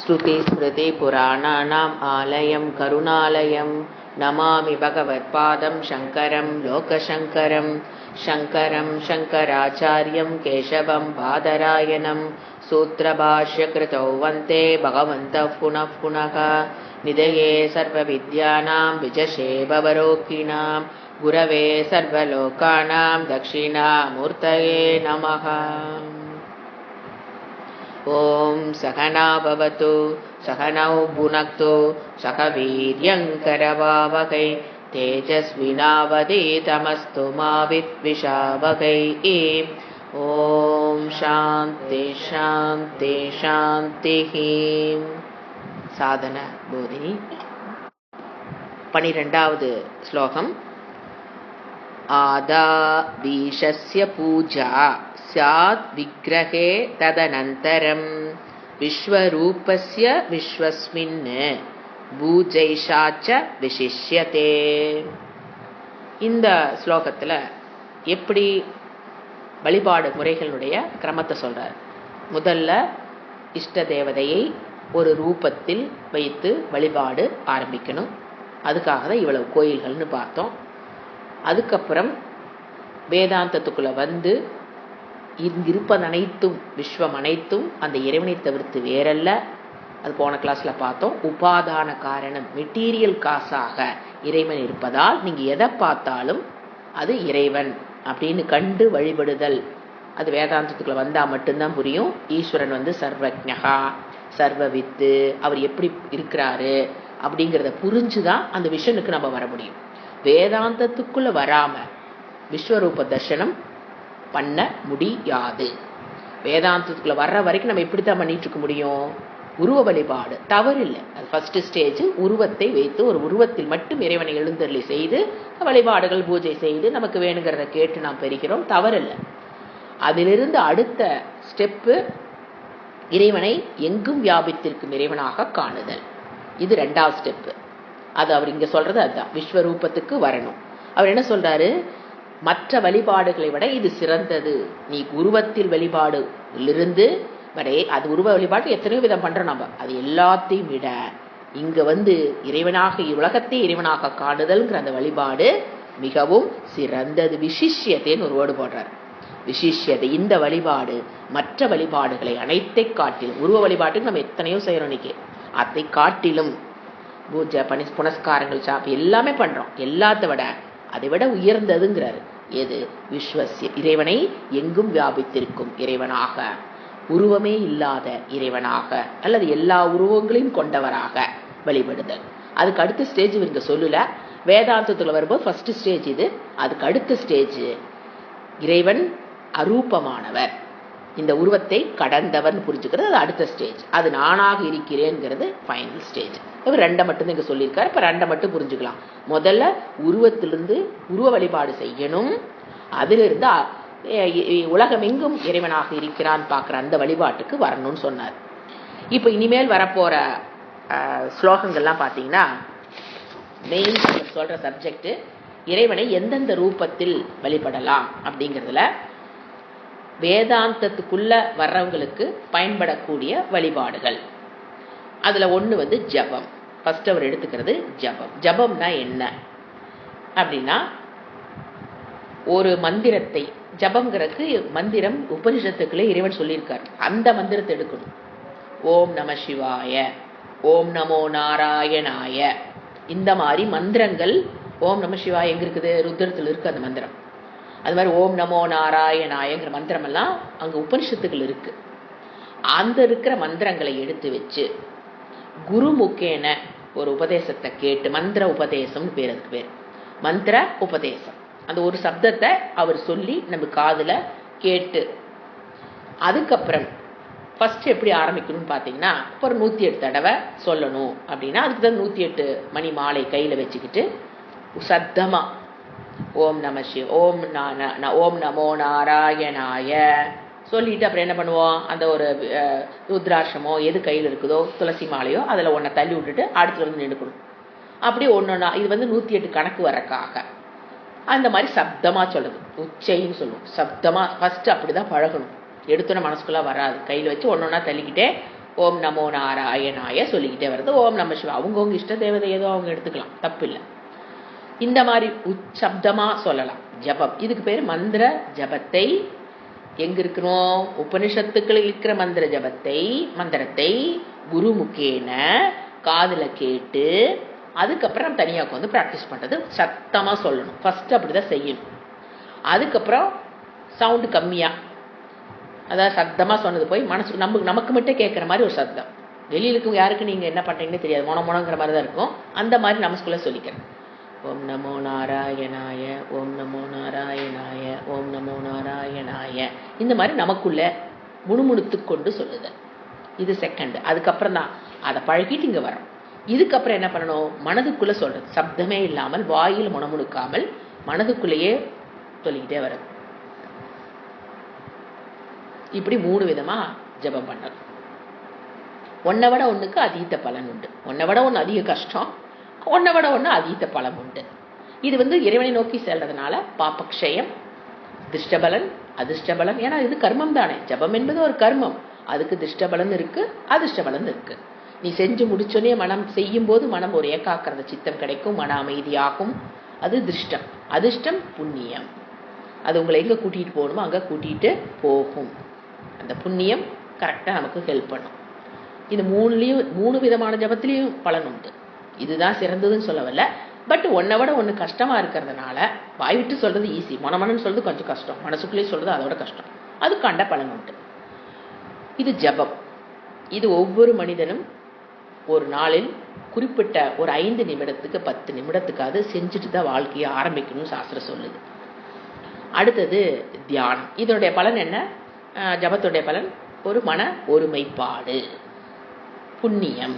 ஸ்ருதிஸ்மிருதிபுராணானாம் ஆலயம் கருணாலயம் நமாமி பகவத்பாதம் சங்கரம் லோகசங்கரம் சங்கரம் சங்கராச்சார்யம் கேசவம் பாதராயணம் சூத்ரபாஷ்யக்ருதௌ வந்தே பகவந்தः புனः புனः நிதயே சர்வவித்யானாம் விஜஷே பவரோகிணாம் குரவே சர்வலோகானாம் தக்ஷிணாமூர்த்தயே நமः. ஓம் சகனா பவது சகனௌ புனக்து சக வீர்யங்கரவாவகை தேஜஸ்வினாவதீதமஸ்து மா வித்விஷாவகை. ஓம் சாந்தி சாந்தி சாந்தி. சாதன போதினி 12வது ஸ்லோகம். ஆதா பீஷஸ்ய பூஜா ஸ்யாத் விக்ரஹே ததனந்தரம் விஸ்வரூபஸ்ய விஸ்வஸ்மின் பூஜைஷாச்ச விசிஷ்யதே. இந்த ஸ்லோகத்தில் எப்படி வழிபாடு முறைகளுடைய கிரமத்தை சொல்றார். முதல்ல இஷ்ட தேவதையை ஒரு ரூபத்தில் வைத்து வழிபாடு ஆரம்பிக்கணும். அதுக்காக தான் இவ்வளவு கோயில்கள்னு பார்த்தோம். அதுக்கப்புறம் வேதாந்தத்துக்குள்ள வந்து இங்கிருப்பது அனைத்தும் விஸ்வம் அனைத்தும் அந்த இறைவனை தவிர்த்து வேறல்ல. அது போன கிளாஸ்ல பார்த்தோம். உபாதான காரணம் மெட்டீரியல் காசாக இறைவன் இருப்பதால் நீங்க எதை பார்த்தாலும் அது இறைவன் அப்படின்னு கண்டு வழிபடுதல். அது வேதாந்தத்துக்குள்ள வந்தா மட்டும்தான் புரியும். ஈஸ்வரன் வந்து சர்வஜ்ஞகா சர்வவித்து, அவர் எப்படி இருக்கிறாரு அப்படிங்கிறத புரிஞ்சுதான் அந்த விஷனுக்கு நம்ம வர முடியும். வேதாந்தத்துக்குள்ள வராம விஸ்வரூப தர்சனம் பண்ண முடியாது. வேதாந்தத்துக்குள்ள வர்ற வரைக்கும் நம்ம எப்படித்தான் பண்ணிட்டு இருக்க முடியும்? உருவ வழிபாடு தவறு இல்லை. அது ஃபர்ஸ்ட் ஸ்டேஜ். உருவத்தை வைத்து ஒரு உருவத்தில் மட்டும் இறைவனை எழுந்தருளி செய்து வழிபாடுகள் பூஜை செய்து நமக்கு வேணுங்கிறத கேட்டு நாம் பெறுகிறோம், தவறில்லை. அதிலிருந்து அடுத்த ஸ்டெப்பு இறைவனை எங்கும் வியாபித்திருக்கும் இறைவனாக காணுதல். இது 2வது ஸ்டெப்பு. அது அவர் இங்க சொல்றது அதுதான். விஸ்வரூபத்துக்கு வரணும். அவர் என்ன சொல்றாரு? மற்ற வழிபாடுகளை விட இது சிறந்தது. நீ உருவத்தில் வழிபாடுலிருந்து வரை, அது உருவ வழிபாடு எத்தனையோ விதம் பண்றோம் நம்ம, அது எல்லாத்தையும் விட இங்க வந்து இறைவனாக உலகத்தை இறைவனாக காணுதல்ங்கிற அந்த வழிபாடு மிகவும் சிறந்தது. விசிஷ்யத்தைன்னு ஒரு வேர்டு போடுறார். விசிஷ்யத்தை. இந்த வழிபாடு மற்ற வழிபாடுகளை அனைத்தை காட்டிலும், உருவ வழிபாட்டுக்கு நம்ம எத்தனையோ செய்யறோம் இன்னைக்கு, அதை காட்டிலும் பூஜை புனஸ்காரங்கள் சாப்பி எல்லாமே பண்றோம், எல்லாத்த விட அதை விட உயர்ந்ததுங்கிறாரு. எது? விஸ்வசிய, இறைவனை எங்கும் வியாபித்திருக்கும் இறைவனாக, உருவமே இல்லாத இறைவனாக அல்லது எல்லா உருவங்களையும் கொண்டவராக வழிபடுதல். அதுக்கு அடுத்த ஸ்டேஜ் இவங்க சொல்லல. வேதாந்தத்துல வரும்போது ஃபர்ஸ்ட் ஸ்டேஜ் இது. அதுக்கு அடுத்த ஸ்டேஜ் இறைவன் அரூபமானவர், இந்த உருவத்தை கடந்தவன் புரிஞ்சுக்கிறது. அது அடுத்த ஸ்டேஜ். அது நானாக இருக்கிறேங்கிறது ஃபைனல் ஸ்டேஜ். இவர் 2 மட்டும் இங்க சொல்லியிருக்காரு. இப்ப 2 மட்டும் புரிஞ்சுக்கலாம். முதல்ல உருவத்திலிருந்து உருவ வழிபாடு செய்யணும். அதிலிருந்து உலகமெங்கும் இறைவனாக இருக்கிறான் பார்க்கிற அந்த வழிபாட்டுக்கு வரணும்னு சொன்னார். இப்ப இனிமேல் வரப்போற ஸ்லோகங்கள்லாம் பார்த்தீங்கன்னா மெயின் சொல்ற சப்ஜெக்ட் இறைவனை எந்தெந்த ரூபத்தில் வழிபடலாம் அப்படிங்கிறதுல வேதாந்தத்துக்குள்ள வர்றவங்களுக்கு பயன்படக்கூடிய வழிபாடுகள். அதுல ஒண்ணு வந்து ஜபம். ஃபர்ஸ்ட் அவர் எடுத்துக்கிறது ஜபம். ஜபம்னா என்ன அப்படின்னா, ஒரு மந்திரத்தை, ஜபம்ங்கிறதுக்கு மந்திரம் உபனிஷத்துக்களே இறைவன் சொல்லியிருக்காரு. அந்த மந்திரத்தை எடுக்கணும். ஓம் நம சிவாய, ஓம் நமோ நாராயணாய, இந்த மாதிரி மந்திரங்கள். ஓம் நம சிவாய எங்க இருக்குது? ருத்ரத்தில் இருக்கு அந்த மந்திரம். அது மாதிரி ஓம் நமோ நாராயணாயங்கிற மந்திரம் எல்லாம் அங்க உபனிஷத்துக்கள் இருக்கு. அந்த இருக்கிற மந்திரங்களை எடுத்து வச்சு குருமுக்கேன ஒரு உபதேசத்தை கேட்டு, மந்திர உபதேசம்னு பேர், அதுக்கு பேர் மந்திர உபதேசம். அந்த ஒரு சப்தத்தை அவர் சொல்லி நம்ம காதுல கேட்டு, அதுக்கப்புறம் ஃபர்ஸ்ட் எப்படி ஆரம்பிக்கணும்னு பாத்தீங்கன்னா, ஒரு 108 தடவை சொல்லணும் அப்படின்னா அதுக்கு தான் 108 மணி மாலை கையில வச்சுக்கிட்டு சத்தமா ஓம் நம சிவ ஓம் ஓம் நமோ நாராயணாய சொல்லிட்டு அப்புறம் என்ன பண்ணுவோம்? அந்த ஒரு ருத்ராட்சமோ எது கையில் இருக்குதோ, துளசி மாலையோ, அதில் ஒன்றை தள்ளி விட்டுட்டு அடுத்துல வந்து நின்றுக்கணும். அப்படி ஒன்னொன்னா இது வந்து 108 கணக்கு வரக்காக அந்த மாதிரி சப்தமா சொல்லுது. உச்சைன்னு சொல்லுவோம். சப்தமா ஃபர்ஸ்ட் அப்படிதான் பழகணும். எடுத்தோன்னு மனசுக்குள்ள வராது. கையில் வச்சு ஒன்னொன்னா தள்ளிக்கிட்டே ஓம் நமோ நாராயணாய சொல்லிக்கிட்டே வருது. ஓம் நம சிவா அவங்கவுங்க இஷ்ட தேவதை ஏதோ அவங்க எடுத்துக்கலாம், தப்பில்லை. இந்த மாதிரி உச்சப்தமா சொல்லலாம் ஜபம். இதுக்கு பேர் மந்திர ஜபத்தை. எங்க இருக்கணும்? உபனிஷத்துக்களில் இருக்கிற மந்திரத்தை குருமுகேன காதுல கேட்டு அதுக்கப்புறம் தனியாக வந்து ப்ராக்டிஸ் பண்றது. சத்தமா சொல்லணும் ஃபர்ஸ்ட், அப்படிதான் செய்யணும். அதுக்கப்புறம் சவுண்டு கம்மியா, அதாவது சத்தமா சொன்னது போய் மனசு நமக்கு மட்டும் கேட்குற மாதிரி ஒரு சத்தம். வெளியில இருக்கும் யாருக்கு நீங்க என்ன பண்றீங்கன்னு தெரியாது, மொனங்கிற மாதிரி தான் இருக்கும். அந்த மாதிரி நமஸ்குள்ள சொல்லிக்கிறேன். ஓம் நமோ நாராயணாய, ஓம் நமோ நாராயணாய, ஓம் நமோ நாராயணாய. இந்த மாதிரி நமக்குள்ள முணுமுணுத்து கொண்டு சொல்லுது. இது செகண்ட். அதுக்கப்புறம் தான் அதை பழகிட்டு இங்க வரோம். இதுக்கப்புறம் என்ன பண்ணணும்? மனதுக்குள்ள சொல்றது, சப்தமே இல்லாமல் வாயில் முணுமுணுக்காமல் மனதுக்குள்ளேயே சொல்லிக்கிட்டே வர்றது. இப்படி 3 விதமா ஜபம் பண்ணணும். ஒன்னை விட ஒண்ணுக்கு அதீத பலன் உண்டு. ஒன்னை விட ஒன்று அதிக கஷ்டம், ஒன்னை விட ஒன்று அதீத பலம் உண்டு. இது வந்து இறைவனை நோக்கி செல்றதுனால பாபக்ஷயம், திருஷ்டபலன், அதிர்ஷ்டபலன். ஏன்னா இது கர்மம் தானே, ஜபம் என்பது ஒரு கர்மம். அதுக்கு திருஷ்டபலன் இருக்கு, அதிர்ஷ்டபலன் இருக்கு. நீ செஞ்சு முடிச்சோன்னே மனம் செய்யும் போது மனம் ஒரு ஏகாக்கிரத சித்தம் கிடைக்கும், மன அமைதியாகும். அது திருஷ்டம். அதிர்ஷ்டம் புண்ணியம். அது உங்களை எங்க கூட்டிட்டு போகணுமோ அங்க கூட்டிட்டு போகும். அந்த புண்ணியம் கரெக்டா நமக்கு ஹெல்ப் பண்ணும். இந்த 3 விதமான ஜபத்திலையும் பலன் உண்டு. இதுதான் சிறந்ததுன்னு சொல்லவில்லை. பட் ஒன்னை விட ஒன்று கஷ்டமா இருக்கிறதுனால வாய் விட்டு சொல்றது ஈஸி, மனமனன்னு சொல்றது கொஞ்சம் கஷ்டம், மனசுக்குள்ளேயே சொல்றது அதோட கஷ்டம். அது கண்ட பலன் உண்டு. இது ஜபம். இது ஒவ்வொரு மனிதனும் ஒரு நாளில் குறிப்பிட்ட ஒரு 5 நிமிடத்துக்கு 10 நிமிடத்துக்காவது செஞ்சுட்டு தான் வாழ்க்கையை ஆரம்பிக்கணும்னு சாஸ்திரம் சொல்லுது. அடுத்தது தியானம். இதனுடைய பலன் என்ன? ஜபத்துடைய பலன் ஒரு மன ஒருமைப்பாடு, புண்ணியம்.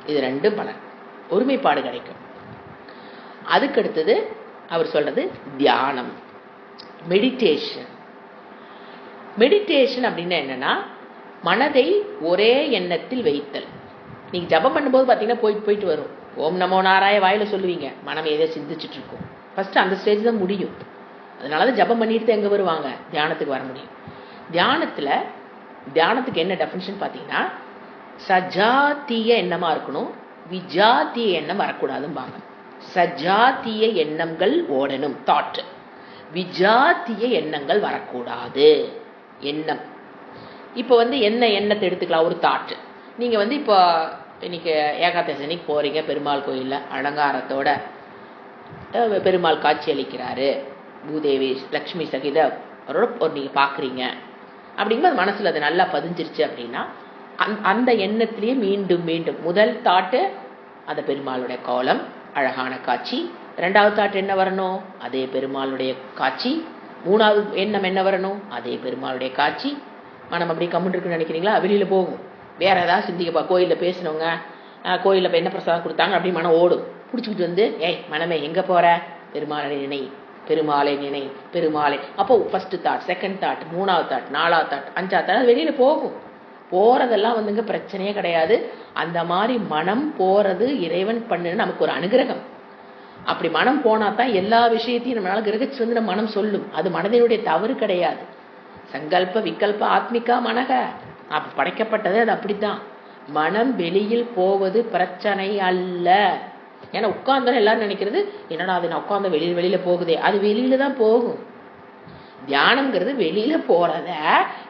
இது 2 பலன், ஒருமைப்பாடு கிடைக்கும். அதுக்கடுத்தது அவர் சொல்றது தியானம், மெடிடேஷன். மெடிடேஷன் அப்படின்னா என்னன்னா, மனதை ஒரே எண்ணத்தில் வைத்தல். நீங்க ஜபம் பண்ணும்போது பாத்தீங்கன்னா போயிட்டு வரும். ஓம் நமோ நாராய வாயில சொல்லுவீங்க, மனம் ஏதோ சிந்திச்சுட்டு இருக்கும். ஃபர்ஸ்ட் அந்த ஸ்டேஜ் தான் முடியும். அதனாலதான் ஜபம் பண்ணிட்டு எங்க வருவாங்க? தியானத்துக்கு வர முடியும். தியானத்துக்கு என்ன டெஃபினிஷன் பாத்தீங்கன்னா, சஜாத்திய எண்ணமா இருக்கணும், விஜாத்திய எண்ணம் வரக்கூடாதும்பாங்க. சஜாத்திய எண்ணங்கள் ஓடணும், தாட். விஜாத்திய எண்ணங்கள் வரக்கூடாது, எண்ணம். இப்போ வந்து என்ன எண்ணத்தை எடுத்துக்கலாம்? ஒரு தாட். நீங்க வந்து இப்போ இன்னைக்கு ஏகாதசனிக்கு போறீங்க, பெருமாள் கோயில்ல அலங்காரத்தோட பெருமாள் காட்சி அளிக்கிறாரு, பூதேவி லக்ஷ்மி சகித அவரோட நீங்க பாக்குறீங்க. அப்படிங்கும்போது மனசுல அது நல்லா பதிஞ்சிருச்சு அப்படின்னா அந்த எண்ணத்திலேயே மீண்டும் மீண்டும் முதல் தாட்டு அந்த பெருமாளுடைய கோலம், அழகான காட்சி. 2வது தாட் என்ன வரணும்? அதே பெருமாளுடைய காட்சி. 3வது எண்ணம் என்ன வரணும்? அதே பெருமாளுடைய காட்சி. மனம் அப்படி கம்முன்னு இருக்குன்னு நினைக்கிறீங்களா? வெளியில போகும், வேற ஏதாவது சிந்திக்கப்பா. கோயில்ல பேசினவங்க, கோயில்ல என்ன பிரசாதம் கொடுத்தாங்க அப்படி மனம் ஓடும். பிடிச்சிக்கிட்டு வந்து, ஏய் மனமே எங்க போற? பெருமாளை நினை, பெருமாளை நினை, பெருமாளை. அப்போ ஃபர்ஸ்ட் தாட், செகண்ட் தாட், 3வது தாட், 4வது தாட், 5வது தாட் வெளியில போகும். போறதெல்லாம் வந்துங்க பிரச்சனையே கிடையாது. அந்த மாதிரி மனம் போறது இறைவன் பண்ணு நமக்கு ஒரு அனுகிரகம். அப்படி மனம் போனா தான் எல்லா விஷயத்தையும் நம்மளால கிரகிச்சு வந்து நம்ம மனம் சொல்லும். அது மனதினுடைய தவறு கிடையாது. சங்கல்ப விகல்ப ஆத்மிகா மனக படைக்கப்பட்டது அது அப்படித்தான். மனம் வெளியில் போவது பிரச்சனை அல்ல. ஏன்னா உட்கார்ந்தோம் எல்லாரும் நினைக்கிறது, என்னடா அது நான் உட்கார்ந்த வெளியில போகுதே, அது வெளியில தான் போகும். தியானம்ங்கிறது வெளியில போறத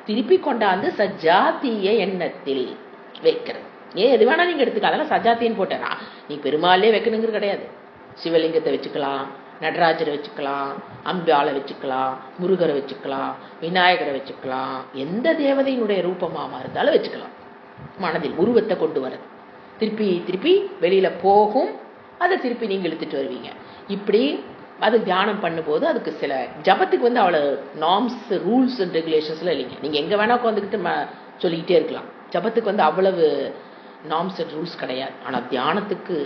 திருப்பி கொண்டாந்து சஜாத்திய எண்ணத்தில் வைக்கிறது. எது வேணா நீங்க எடுத்துக்கலாம், அதெல்லாம் சஜாத்தின்னு போட்டா நீ பெருமாளே வைக்கணுங்கிறது கிடையாது. சிவலிங்கத்தை வச்சுக்கலாம், நடராஜரை வச்சுக்கலாம், அம்பாளை வச்சுக்கலாம், முருகரை வச்சுக்கலாம், விநாயகரை வச்சுக்கலாம், எந்த தேவதையினுடைய ரூபமா இருந்தாலும் வச்சுக்கலாம். மனதில் உருவத்தை கொண்டு வரது திருப்பி திருப்பி வெளியில போகும், அதை திருப்பி நீங்க இழுத்துட்டு வருவீங்க. இப்படி அது தியானம் பண்ணும்போது அதுக்கு சில ஜபத்துக்கு வந்து அவ்வளவு நார்ம்ஸ், ரூல்ஸ் அண்ட் ரெகுலேஷன்ஸ்லாம் இல்லைங்க. நீங்க எங்க வேணா உட்காந்துக்கிட்டு சொல்லிக்கிட்டே இருக்கலாம். ஜபத்துக்கு வந்து அவ்வளவு நார்ம்ஸ் அண்ட் ரூல்ஸ் கிடையாது. ஆனா தியானத்துக்கு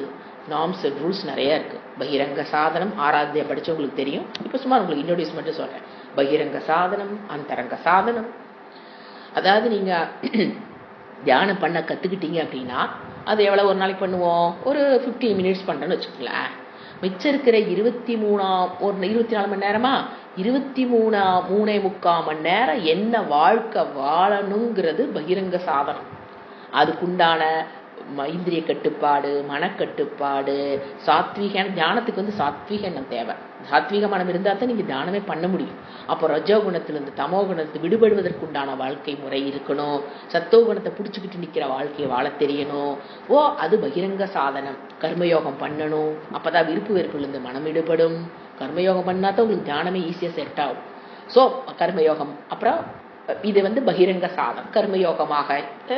நார்ம்ஸ் அண்ட் ரூல்ஸ் நிறைய இருக்கு. பகிரங்க சாதனம், ஆராத்தியா படிச்சவங்களுக்கு தெரியும். இப்ப சும்மா உங்களுக்கு இன்ட்ரோடியூஸ் மட்டும் சொல்றேன். பகிரங்க சாதனம், அந்தரங்க சாதனம். அதாவது நீங்க தியானம் பண்ண கத்துக்கிட்டீங்க அப்படின்னா அது எவ்வளவு ஒரு நாளைக்கு பண்ணுவோம்? ஒரு 15 மினிட்ஸ் பண்றேன்னு வச்சுக்கலாம். மிச்சம் இருக்கிற 24 மணி நேரமா 3.25 மணி நேரம் என்ன வாழ்க்கை வாழணுங்கிறது பகிரங்க சாதனம். அதுக்குண்டான இந்திரிய கட்டுப்பாடு, மனக்கட்டுப்பாடு, சாத்வீக தியானத்துக்கு வந்து சாத்வீக எண்ணம் தேவை. சாத்வீக மனம் இருந்தால் தான் நீங்கள் தியானமே பண்ண முடியும். அப்போ ரஜோகுணத்திலிருந்து தமோ குணத்தை விடுபடுவதற்குண்டான வாழ்க்கை முறை இருக்கணும். சத்தோகுணத்தை பிடிச்சிக்கிட்டு நிற்கிற வாழ்க்கையை வாழ தெரியணும். அது பகிரங்க சாதனம். கர்மயோகம் பண்ணணும். அப்போதான் விருப்பு வெறுப்புலேருந்து மனம் விடுபடும். கர்மயோகம் பண்ணால் தான் உங்களுக்கு தியானமே ஈஸியாக செட் ஆகும். ஸோ கர்மயோகம். அப்புறம் இது வந்து பகிரங்க சாதம். கர்மயோகமாக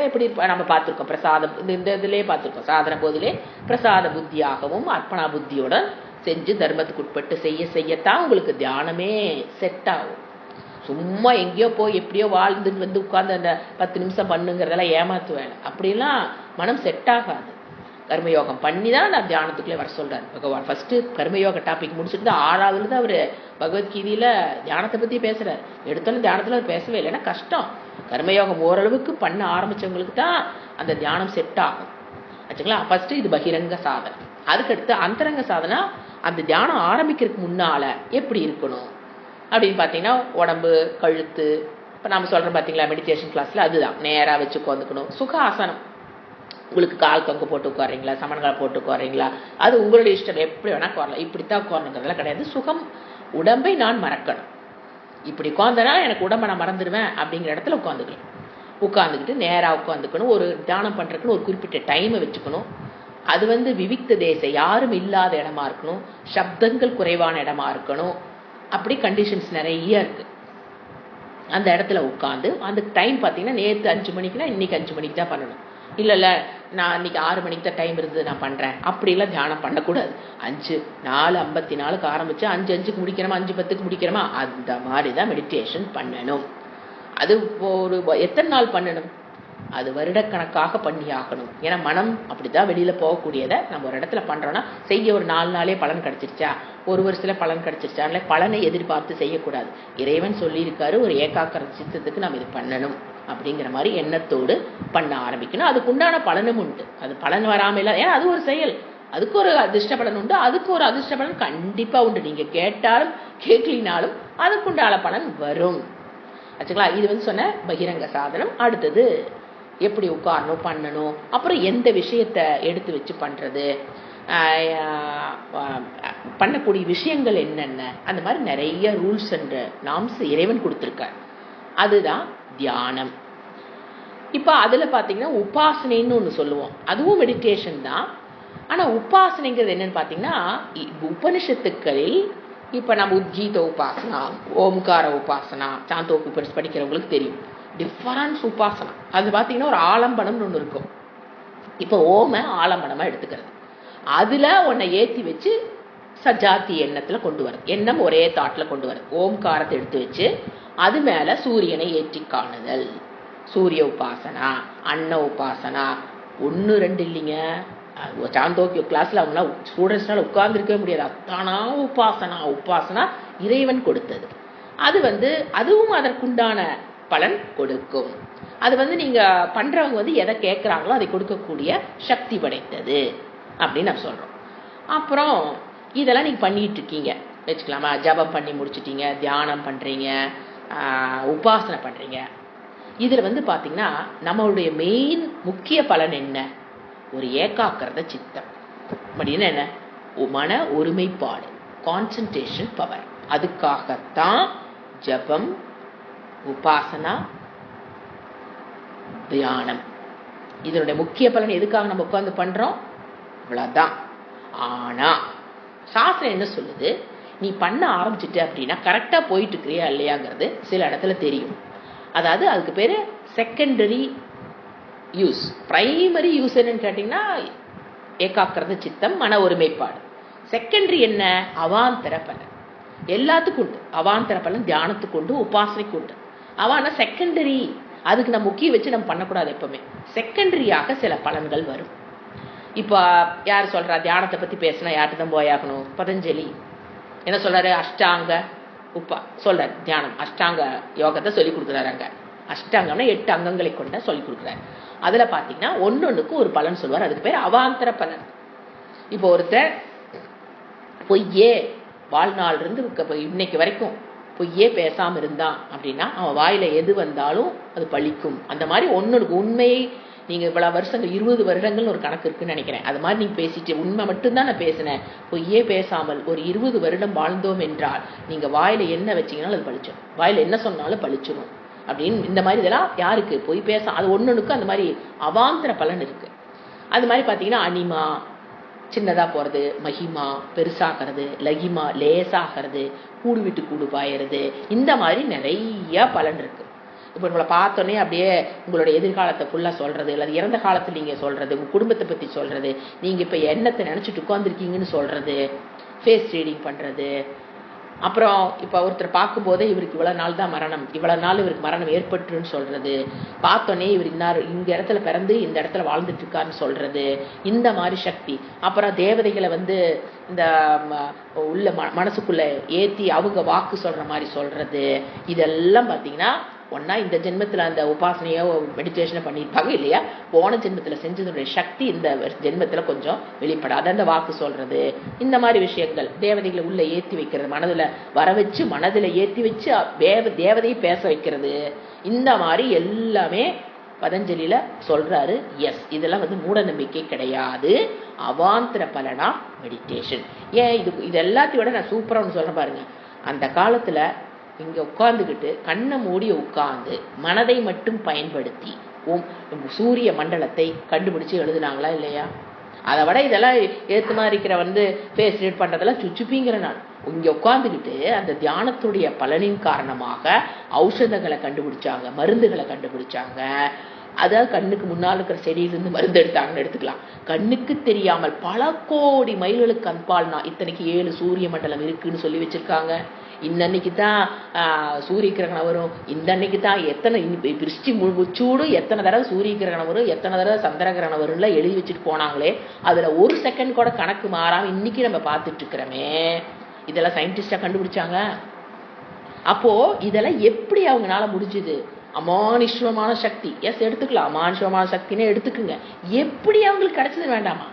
எப்படி நம்ம பார்த்துருக்கோம், பிரசாதம் இந்த இதிலே பார்த்துருக்கோம். சாதன போதிலே பிரசாத புத்தியாகவும் அர்ப்பணா புத்தியோட செஞ்சு தர்மத்துக்கு உட்பட்டு செய்யத்தான் உங்களுக்கு தியானமே செட் ஆகும். சும்மா எங்கேயோ போய் எப்படியோ வாழ்ந்துட்டு வந்து உட்கார்ந்து அந்த 10 நிமிஷம் பண்ணுங்கிறதெல்லாம் ஏமாத்து வேலை. அப்படிலாம் மனம் செட் ஆகாது. கர்மயோகம் பண்ணி தான் நான் தியானத்துக்குள்ளே வர சொல்றாரு பகவான். ஃபர்ஸ்ட் கர்மயோக டாபிக் முடிச்சுட்டு தான் 6வது தான் அவர் பகவத்கீதையில தியானத்தை பத்தி பேசுறாரு. எடுத்தோன்னு தியானத்துல அவர் பேசவே இல்லை. ஏன்னா கஷ்டம். கர்மயோகம் ஓரளவுக்கு பண்ண ஆரம்பிச்சவங்களுக்கு தான் அந்த தியானம் செட் ஆகும். ஆச்சுங்களா? ஃபர்ஸ்ட் இது பகிரங்க சாதனை. அதுக்கடுத்து அந்தரங்க சாதனா, அந்த தியானம் ஆரம்பிக்கிறதுக்கு முன்னால எப்படி இருக்கணும் அப்படின்னு பார்த்தீங்கன்னா, உடம்பு கழுத்து இப்போ நம்ம சொல்றோம் பார்த்தீங்களா மெடிடேஷன் கிளாஸ்ல, அதுதான் நேராக வச்சு உட்காந்துக்கணும். சுக ஆசனம். உங்களுக்கு கால் தொங்க போட்டு உட்காரீங்களா, சமன்கால் போட்டு உட்காரீங்களா, அது உங்களுடைய இஷ்டம். எப்படி வேணா உட்காரலாம். இப்படித்தான் உட்காரணுங்கிறதெல்லாம் கிடையாது. சுகம். உடம்பை நான் மறக்கணும். இப்படி உட்காந்தனா எனக்கு உடம்பை நான் மறந்துடுவேன் அப்படிங்கிற இடத்துல உட்காந்துக்கலாம். உட்காந்துக்கிட்டு நேராக உட்காந்துக்கணும். ஒரு தியானம் பண்ணுறதுக்குன்னு ஒரு குறிப்பிட்ட டைமை வச்சுக்கணும். அது வந்து விவிக்த தேசம், யாரும் இல்லாத இடமா இருக்கணும். சப்தங்கள் குறைவான இடமா இருக்கணும். அப்படி கண்டிஷன்ஸ் நிறைய இருக்கு. அந்த இடத்துல உட்காந்து அந்த டைம் பார்த்தீங்கன்னா, நேற்று 5 மணிக்குன்னா இன்னைக்கு 5 மணிக்கு தான் பண்ணணும். இல்லை நான் இன்னைக்கு 6 மணிக்கு தான் டைம் இருந்தது நான் பண்ணுறேன் அப்படிலாம் தியானம் பண்ணக்கூடாது. 4:54 ஆரம்பிச்சு 5:05 முடிக்கிறோமா, 5:10 முடிக்கிறோமா, அந்த மாதிரி தான் மெடிடேஷன் பண்ணணும். அது ஒரு எத்தனை நாள் பண்ணணும்? அது வருடக்கணக்காக பண்ணி ஆகணும். ஏன்னா மனம் அப்படிதான் வெளியில போகக்கூடியதை நம்ம ஒரு இடத்துல பண்றோம்னா, செய்ய ஒரு 4 நாளே பலன் கிடைச்சிருச்சா, ஒரு வருஷத்துல பலன் கிடைச்சிருச்சா, பலனை எதிர்பார்த்து செய்யக்கூடாது. இறைவன் சொல்லியிருக்காரு, ஒரு ஏகாக்கிர சித்தத்துக்கு நம்ம இது பண்ணணும் அப்படிங்கிற மாதிரி எண்ணத்தோடு பண்ண ஆரம்பிக்கணும். அதுக்கு உண்டான பலனும் உண்டு. அது பலன் வராம இல்லை. ஏன்னா அது ஒரு செயல். அதுக்கு ஒரு அதிர்ஷ்ட பலன் உண்டு. அதுக்கு ஒரு அதிர்ஷ்ட பலன் கண்டிப்பா உண்டு. நீங்க கேட்டாலும் கேட்கலினாலும் அதுக்குண்டான பலன் வரும். ஆச்சுங்களா? இது வந்து சொன்ன பகிரங்க சாதனம். அடுத்தது எப்படி உட்காரணும், பண்ணணும், அப்புறம் எந்த விஷயத்தை எடுத்து வச்சு பண்றது, பண்ணக்கூடிய விஷயங்கள் என்னென்ன, அந்த மாதிரி நிறைய ரூல்ஸ் அண்ட் நாம்ஸ் இறைவன் கொடுத்துருக்கார். அதுதான் தியானம். இப்போ அதில் பார்த்தீங்கன்னா உபாசனைன்னு ஒன்று சொல்லுவோம். அதுவும் மெடிடேஷன் தான். ஆனால் உபாசனைங்கிறது என்னன்னு பார்த்தீங்கன்னா, உபனிஷத்துக்களில் இப்போ நம்ம உத்கீத உபாசனா, ஓம்கார உபாசனா, சாந்தோக்கு படிக்கிறவங்களுக்கு தெரியும். டிஃபரன்ஸ் உபாசனா. அது பார்த்தீங்கன்னா ஒரு ஆலம்பனம்னு ஒன்று இருக்கும். இப்போ ஓம ஆலம்பனமாக எடுத்துக்கிறது. அதில் ஒன்றை ஏற்றி வச்சு சஜாத்தி எண்ணத்தில் கொண்டு வரும். எண்ணம் ஒரே தாட்டில் கொண்டு வரும். ஓம்காரத்தை எடுத்து வச்சு அது மேலே சூரியனை ஏற்றி காணுதல். சூரிய உபாசனா, அன்ன உபாசனா. 1 2 இல்லைங்க. சாந்தோக்கிய கிளாஸில் அவங்களா ஸ்டூடெண்ட்ஸ்னால உட்கார்ந்துருக்கவே முடியாது. அத்தானா உபாசனா. உபாசனா இறைவன் கொடுத்தது. அது வந்து அதுவும் அதற்குண்டான பலன் கொடுக்கும். அது வந்து நீங்க பண்றவங்க வந்து எதை கேட்குறாங்களோ அதை கொடுக்கக்கூடிய சக்தி படைத்தது அப்படின்னு நம்ம சொல்றோம். அப்புறம் இதெல்லாம் நீங்க பண்ணிட்டு இருக்கீங்க வச்சுக்கலாமா. ஜபம் பண்ணி முடிச்சிட்டீங்க, தியானம் பண்றீங்க, உபாசனை பண்றீங்க. இதுல வந்து பாத்தீங்கன்னா நம்மளுடைய மெயின் முக்கிய பலன் என்ன? ஒரு ஏகாக்கிரத சித்தம். அப்படின்னா என்ன? மன ஒருமைப்பாடு, கான்சன்ட்ரேஷன் பவர். அதுக்காகத்தான் ஜபம், உபாசனா, தியானம். இதனுடைய முக்கிய பலன் எதுக்காக நம்ம உட்கார்ந்து பண்றோம்? இவ்வளவுதான். ஆனா சாஸ்திரம் என்ன சொல்லுது? நீ பண்ண ஆரம்பிச்சுட்ட அப்படின்னா கரெக்டா போயிட்டு இருக்கிறியா இல்லையாங்கிறது சில இடத்துல தெரியும். அதாவது அதுக்கு பேரு செகண்டரி யூஸ். பிரைமரி யூஸ் என்னன்னு கேட்டீங்கன்னா ஏகாக்கிரத சித்தம், மன ஒருமைப்பாடு. செகண்டரி என்ன? அவாந்தர பலன். எல்லாத்துக்கும் உண்டு அவாந்தர பலன். தியானத்துக்கு உண்டு, உபாசனைக்கு உண்டு. அவான செகண்டரி. அதுக்கு நம்ம முக்கிய வச்சு நம்ம பண்ணக்கூடாது. எப்பவுமே செகண்டரியாக சில பலன்கள் வரும். இப்போ யார் சொல்றா? தியானத்தை பத்தி பேசினா யார்கிட்ட தான் போயாகணும்? பதஞ்சலி என்ன சொல்றாரு? அஷ்டாங்க சொல்றாரு. தியானம் அஷ்டாங்க யோகத்தை சொல்லி கொடுக்குறாரு. அங்க அஷ்டாங்கம்னா 8 அங்கங்களை கொண்ட சொல்லி கொடுக்குறாரு. அதுல பாத்தீங்கன்னா ஒன்னொன்னுக்கு ஒரு பலன் சொல்லுவார். அதுக்கு பேர் அவாந்தர பலன். இப்போ ஒருத்தர் பொய்யே வாழ்நாள் இருந்து இன்னைக்கு வரைக்கும் பொய்யே பேசாம இருந்தான் அப்படின்னா அவன் வாயில எது வந்தாலும் அது பழிக்கும். அந்த மாதிரி ஒன்னொருக்கு உண்மையை நீங்கள் இவ்வளோ வருஷங்கள் 20 வருடங்கள்னு ஒரு கணக்கு இருக்குன்னு நினைக்கிறேன். அது மாதிரி நீங்கள் பேசிட்டு உண்மை மட்டும்தான் நான் பேசினேன், பொய்யே பேசாமல் ஒரு 20 வருடம் வாழ்ந்தோம் என்றால் நீங்கள் வாயில் என்ன வச்சிங்கனாலும் அது பழிச்சிடும், வாயில் என்ன சொன்னாலும் பழிச்சிடும் அப்படின்னு. இந்த மாதிரி இதெல்லாம் யாருக்கு பொய் பேச, அது ஒன்றுக்கு அந்த மாதிரி அவாந்தர பலன் இருக்குது. அது மாதிரி பார்த்தீங்கன்னா அனிமா சின்னதாக போகிறது, மகிமா பெருசாகிறது, லகிமா லேசாகிறது, கூடு விட்டு கூடு பாயறது, இந்த மாதிரி நிறைய பலன் இருக்குது. இப்போ உங்களை பார்த்தோன்னே அப்படியே உங்களோட எதிர்காலத்தை ஃபுல்லாக சொல்கிறது, அல்லது இறந்த காலத்தில் நீங்கள் சொல்கிறது, உங்கள் குடும்பத்தை பற்றி சொல்கிறது, நீங்கள் இப்போ எண்ணத்தை நினச்சிட்டு உட்காந்துருக்கீங்கன்னு சொல்கிறது, ஃபேஸ் ரீடிங் பண்ணுறது. அப்புறம் இப்போ ஒருத்தர் பார்க்கும்போதே இவருக்கு இவ்வளோ நாள் தான் மரணம், இவ்வளோ நாள் இவருக்கு மரணம் ஏற்பட்டுருன்னு சொல்கிறது, பார்த்தோன்னே இவர் இந்த இடத்துல பிறந்து இந்த இடத்துல வாழ்ந்துட்டு இருக்காருன்னு சொல்கிறது, இந்த மாதிரி சக்தி. அப்புறம் தேவதைகளை இந்த உள்ள மனசுக்குள்ளே ஏற்றி அவங்க வாக்கு சொல்கிற மாதிரி சொல்கிறது, இதெல்லாம் பார்த்தீங்கன்னா ஒன்றா இந்த ஜென்மத்தில் அந்த உபாசனையோ மெடிடேஷனை பண்ணியிருப்பாங்க இல்லையா, போன ஜென்மத்தில் செஞ்சதுடைய சக்தி இந்த ஜென்மத்தில் கொஞ்சம் வெளிப்படாது. அந்த வாக்கு சொல்கிறது, இந்த மாதிரி விஷயங்கள் தேவதைகளை உள்ளே ஏற்றி வைக்கிறது, மனதில் வர வச்சு மனதில் ஏற்றி வச்சு தேவதையை பேச வைக்கிறது, இந்த மாதிரி எல்லாமே பதஞ்சலியில் சொல்கிறாரு. எஸ், இதெல்லாம் மூட நம்பிக்கை கிடையாது, அவாந்தர பலனா மெடிடேஷன். ஏன் இது எல்லாத்தையும் விட நான் சூப்பராக ஒன்று சொல்கிறேன் பாருங்க. அந்த காலத்தில் இங்கே உட்கார்ந்துக்கிட்டு கண்ணை மூடி உட்கார்ந்து மனதை மட்டும் பயன்படுத்தி சூரிய மண்டலத்தை கண்டுபிடிச்சு எழுதுனாங்களா இல்லையா? அதை விட இதெல்லாம் ஏற்றுமா இருக்கிற ஃபேஸ் ரீட் பண்ணுறதெல்லாம் சுச்சுப்பிங்கிற நான் இங்கே உட்காந்துக்கிட்டு அந்த தியானத்துடைய பலனின் காரணமாக ஔஷதங்களை கண்டுபிடிச்சாங்க, மருந்துகளை கண்டுபிடிச்சாங்க. அதாவது கண்ணுக்கு முன்னால் இருக்கிற செடியிலிருந்து மருந்து எடுத்தாங்கன்னு எடுத்துக்கலாம். கண்ணுக்கு தெரியாமல் பல கோடி மைல்களுக்கு அன்பால்னா இத்தனைக்கு 7 சூரிய மண்டலம் இருக்குன்னு சொல்லி வச்சிருக்காங்க. இன்னன்னைக்கு தான் சூரிய கிரகணம் வரும், இந்த அன்னைக்கு தான் எத்தனை பிரிஷ்டி முச்சூடும் எத்தனை தடவை சூரிய கிரகணம் வரும், எத்தனை தடவை சந்திர கிரகணம் வரும்ல எழுதி வச்சுட்டு போனாங்களே, அதில் ஒரு செகண்ட் கூட கணக்கு மாறாமல் இன்னைக்கு நம்ம பார்த்துட்டு இருக்கிறோமே. இதெல்லாம் சயின்டிஸ்டாக கண்டுபிடிச்சாங்க. அப்போ இதெல்லாம் எப்படி அவங்களால முடிஞ்சுது? அமானுஷ்யமான சக்தி. எஸ், எடுத்துக்கலாம், அமானுஷ்யமான சக்தினே எடுத்துக்குங்க. எப்படி அவங்களுக்கு கிடைச்சது வேண்டாமா?